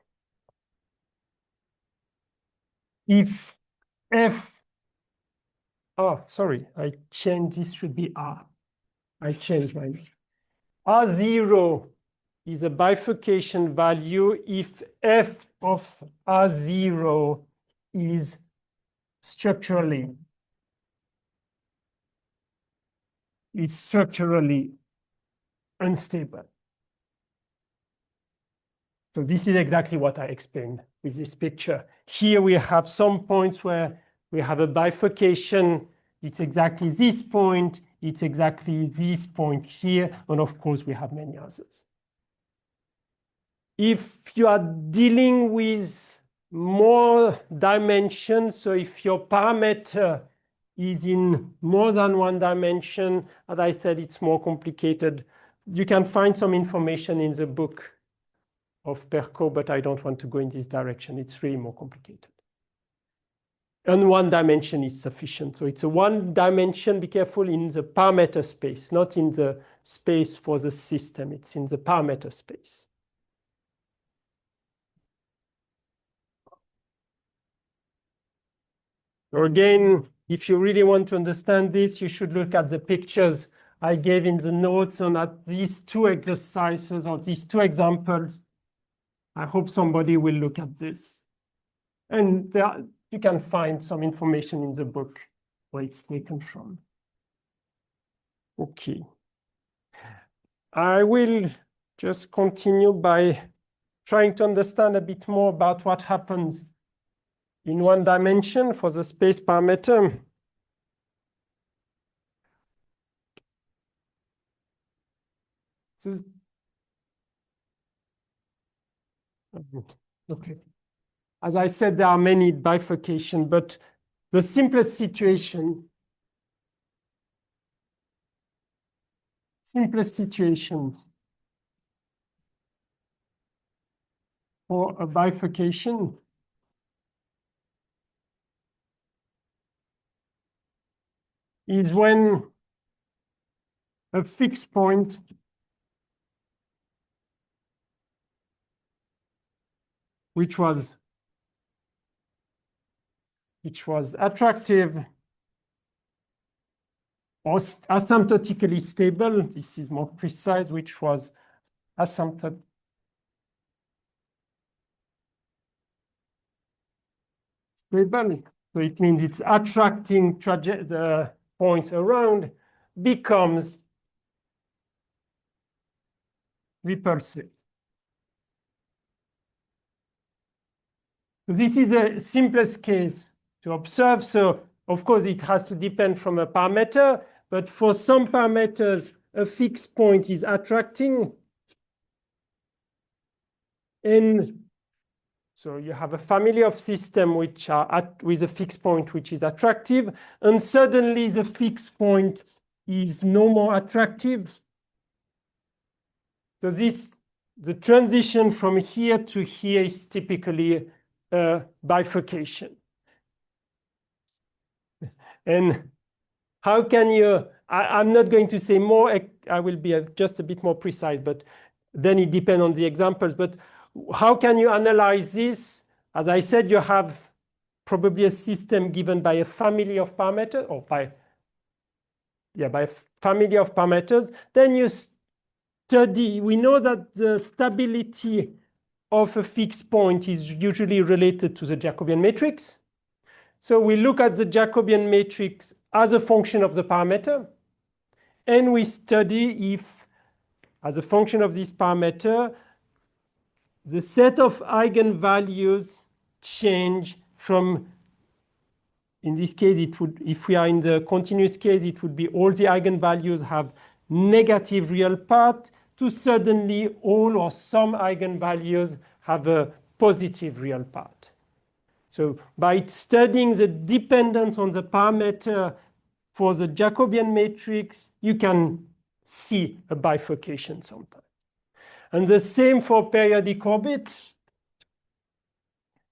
If f, oh, sorry, I changed, this should be R. I changed my name. R0 is a bifurcation value if f of R0 is structurally unstable. So this is exactly what I explained with this picture. Here we have some points where we have a bifurcation. It's exactly this point. It's exactly this point here. And of course, we have many others. If you are dealing with more dimensions, so if your parameter is in more than one dimension, as I said, it's more complicated. You can find some information in the book of Perko, but I don't want to go in this direction. It's really more complicated. And one dimension is sufficient. So it's a one dimension, be careful, in the parameter space, not in the space for the system. It's in the parameter space. So again, if you really want to understand this, you should look at the pictures I gave in the notes on at these two exercises or these two examples. I hope somebody will look at this. And you can find some information in the book where it's taken from. Okay. I will just continue by trying to understand a bit more about what happens in one dimension for the space parameter. Okay. As I said, there are many bifurcations, but the simplest situation simplest situation for a bifurcation is when a fixed point which was attractive or asymptotically stable, this is more precise, which was asymptotically stable. So it means it's attracting the points around, becomes repulsive. So this is the simplest case to observe. So of course, it has to depend from a parameter, but for some parameters, a fixed point is attracting. And so you have a family of systems which are with a fixed point which is attractive, and suddenly the fixed point is no more attractive. So the transition from here to here is typically a bifurcation. And how can you, I'm not going to say more, I will be just a bit more precise, but then it depends on the examples. But how can you analyze this? As I said, you have probably a system given by a family of parameters, or by a family of parameters. Then you study, we know that the stability of a fixed point is usually related to the Jacobian matrix. So we look at the Jacobian matrix as a function of the parameter, and we study if, as a function of this parameter, the set of eigenvalues change from, in this case, it would, if we are in the continuous case, it would be all the eigenvalues have negative real part, to suddenly all or some eigenvalues have a positive real part. So by studying the dependence on the parameter for the Jacobian matrix, you can see a bifurcation sometimes. And the same for periodic orbit.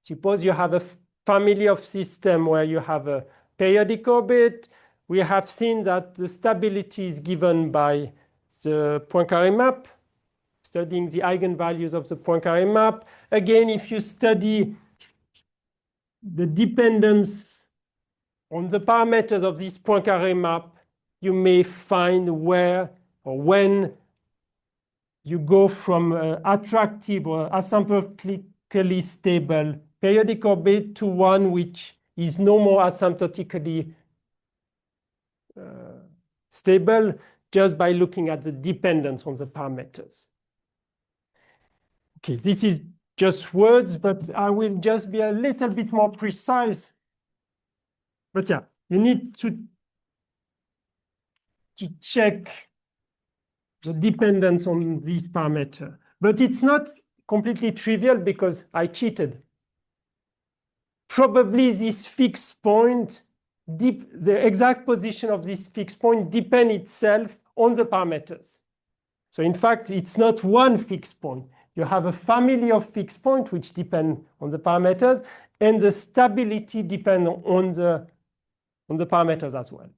Suppose you have a family of systems where you have a periodic orbit. We have seen that the stability is given by the Poincaré map, studying the eigenvalues of the Poincaré map. Again, if you study the dependence on the parameters of this Poincaré map, you may find where or when you go from attractive or asymptotically stable periodic orbit to one which is no more asymptotically stable, just by looking at the dependence on the parameters. Okay, this is just words, but I will just be a little bit more precise. But yeah, you need to check the dependence on this parameter. But it's not completely trivial because I cheated. Probably this fixed point, the exact position of this fixed point depends itself on the parameters. So in fact, it's not one fixed point. You have a family of fixed points which depend on the parameters, and the stability depends on the parameters as well.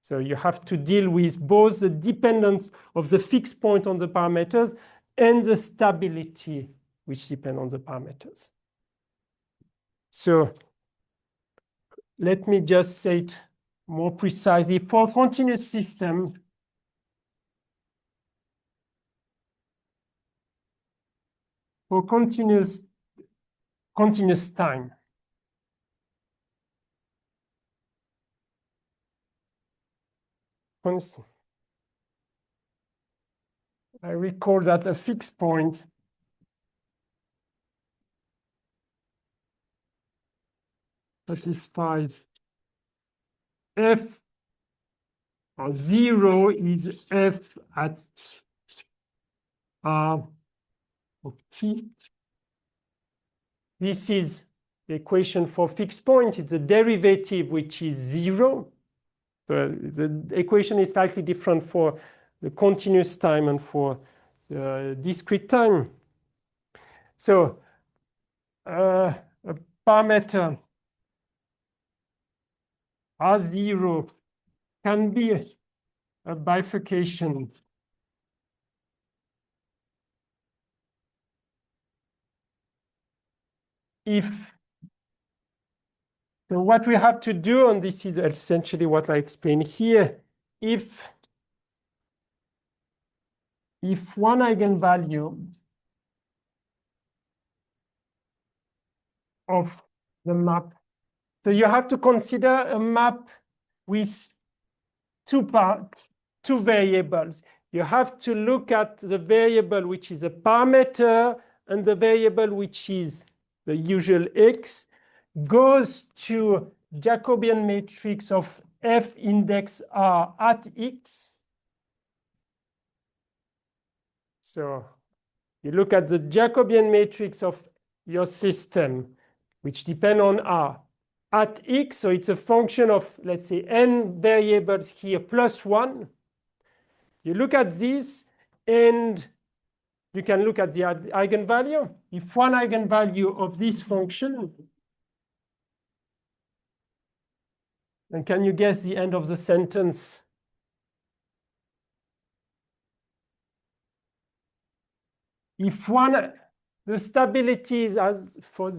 So you have to deal with both the dependence of the fixed point on the parameters and the stability which depend on the parameters. So let me just say it more precisely. For a continuous system, for continuous time, I recall that a fixed point satisfies f or 0 is f at r of t. This is the equation for fixed point. It's a derivative which is 0. The equation is slightly different for the continuous time and for the discrete time. So a parameter R0 can be a bifurcation if, so what we have to do, and this is essentially what I explained here, if one eigenvalue of the map, so you have to consider a map with two variables. You have to look at the variable which is a parameter and the variable which is the usual x, goes to Jacobian matrix of f index r at x. So you look at the Jacobian matrix of your system, which depend on r at x. So it's a function of, let's say, n variables here plus 1. You look at this, and you can look at the eigenvalue. If one eigenvalue of this function, and can you guess the end of the sentence? If one, the stability is as for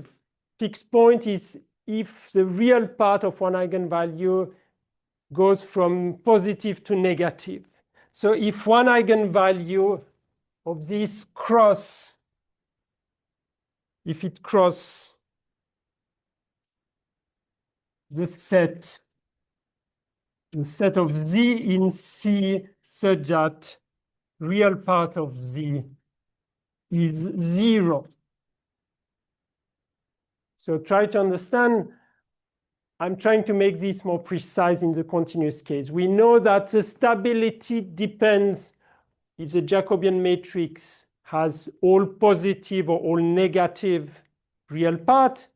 fixed point is if the real part of one eigenvalue goes from positive to negative. So if one eigenvalue of this cross, if it cross the set of Z in C such that real part of Z is 0. So try to understand. I'm trying to make this more precise in the continuous case. We know that the stability depends if the Jacobian matrix has all positive or all negative real part.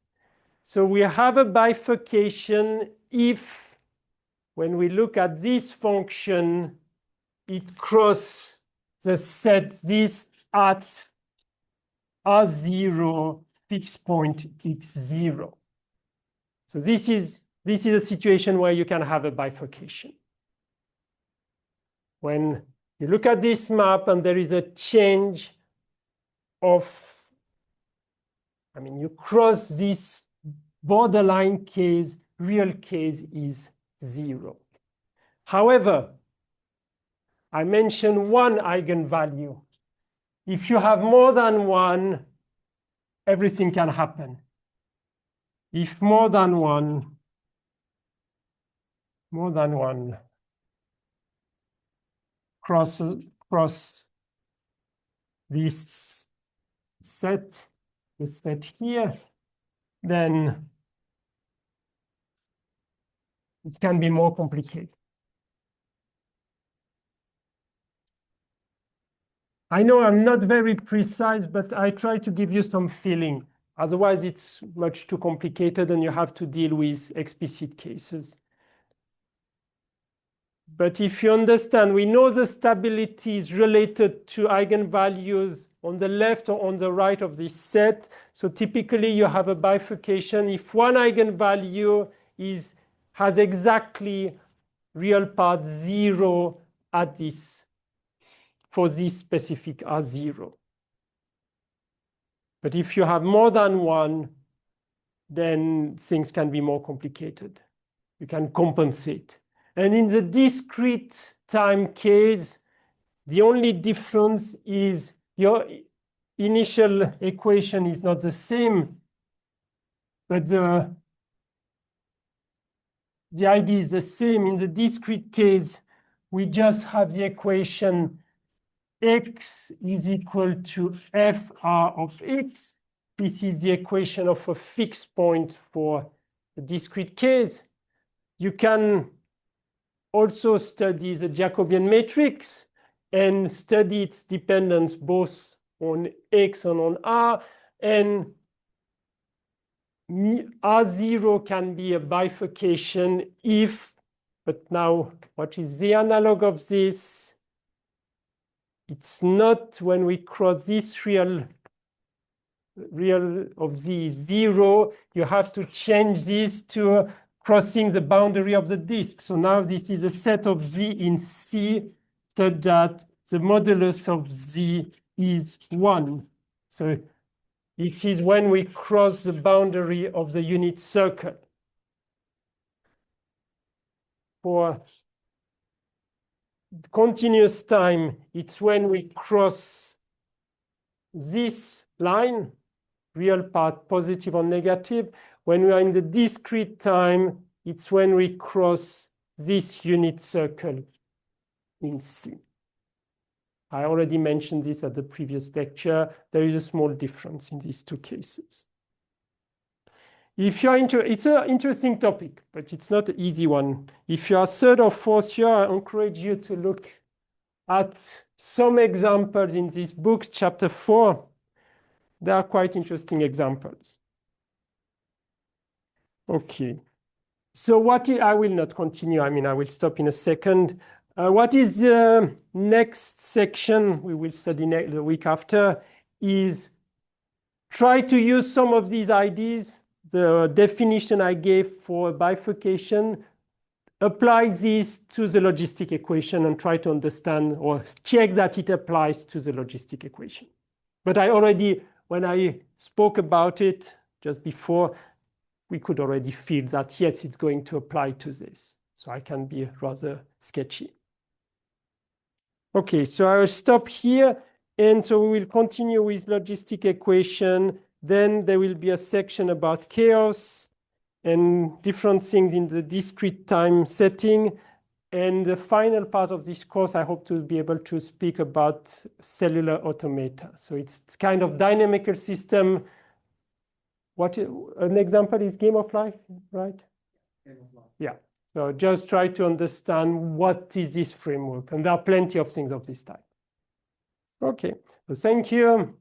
So we have a bifurcation if, when we look at this function, it crosses the set this at R0 fixed point x0. So this is a situation where you can have a bifurcation. When you look at this map and there is a change of, I mean, you cross this borderline case, real case is 0. However, I mentioned one eigenvalue. If you have more than one, everything can happen. If more than one cross this set, here, then it can be more complicated. I know I'm not very precise, but I try to give you some feeling. Otherwise, it's much too complicated and you have to deal with explicit cases. But if you understand, we know the stability is related to eigenvalues on the left or on the right of this set. So typically, you have a bifurcation. If one eigenvalue has exactly real part 0 at this, for this specific R0. But if you have more than one, then things can be more complicated. You can compensate. And in the discrete time case, the only difference is your initial equation is not the same, but the idea is the same. In the discrete case, we just have the equation x is equal to fr of x. This is the equation of a fixed point for a discrete case. You can also study the Jacobian matrix and study its dependence both on x and on r. And R0 can be a bifurcation if, but now what is the analog of this? It's not when we cross this real of the 0, you have to change this to crossing the boundary of the disk. So now this is a set of Z in C such that the modulus of Z is 1. So it is when we cross the boundary of the unit circle. For continuous time, it's when we cross this line, real part positive or negative. When we are in the discrete time, it's when we cross this unit circle in C. I already mentioned this at the previous lecture. There is a small difference in these two cases. If you're it's an interesting topic, but it's not an easy one. If you are third or fourth year, I encourage you to look at some examples in this book, chapter 4. They are quite interesting examples. Okay. So I will not continue. I mean, I will stop in a second. What is the next section we will study the week after is try to use some of these ideas, the definition I gave for bifurcation, apply this to the logistic equation and try to understand or check that it applies to the logistic equation. But I already, when I spoke about it just before, we could already feel that, yes, it's going to apply to this. So I can be rather sketchy. Okay, so I will stop here. And so we will continue with logistic equation. Then there will be a section about chaos and different things in the discrete time setting. And the final part of this course, I hope to be able to speak about cellular automata. So it's kind of dynamical system. An example is game of life, right? Game of life. Yeah. So just try to understand what is this framework. And there are plenty of things of this type. Okay. So thank you.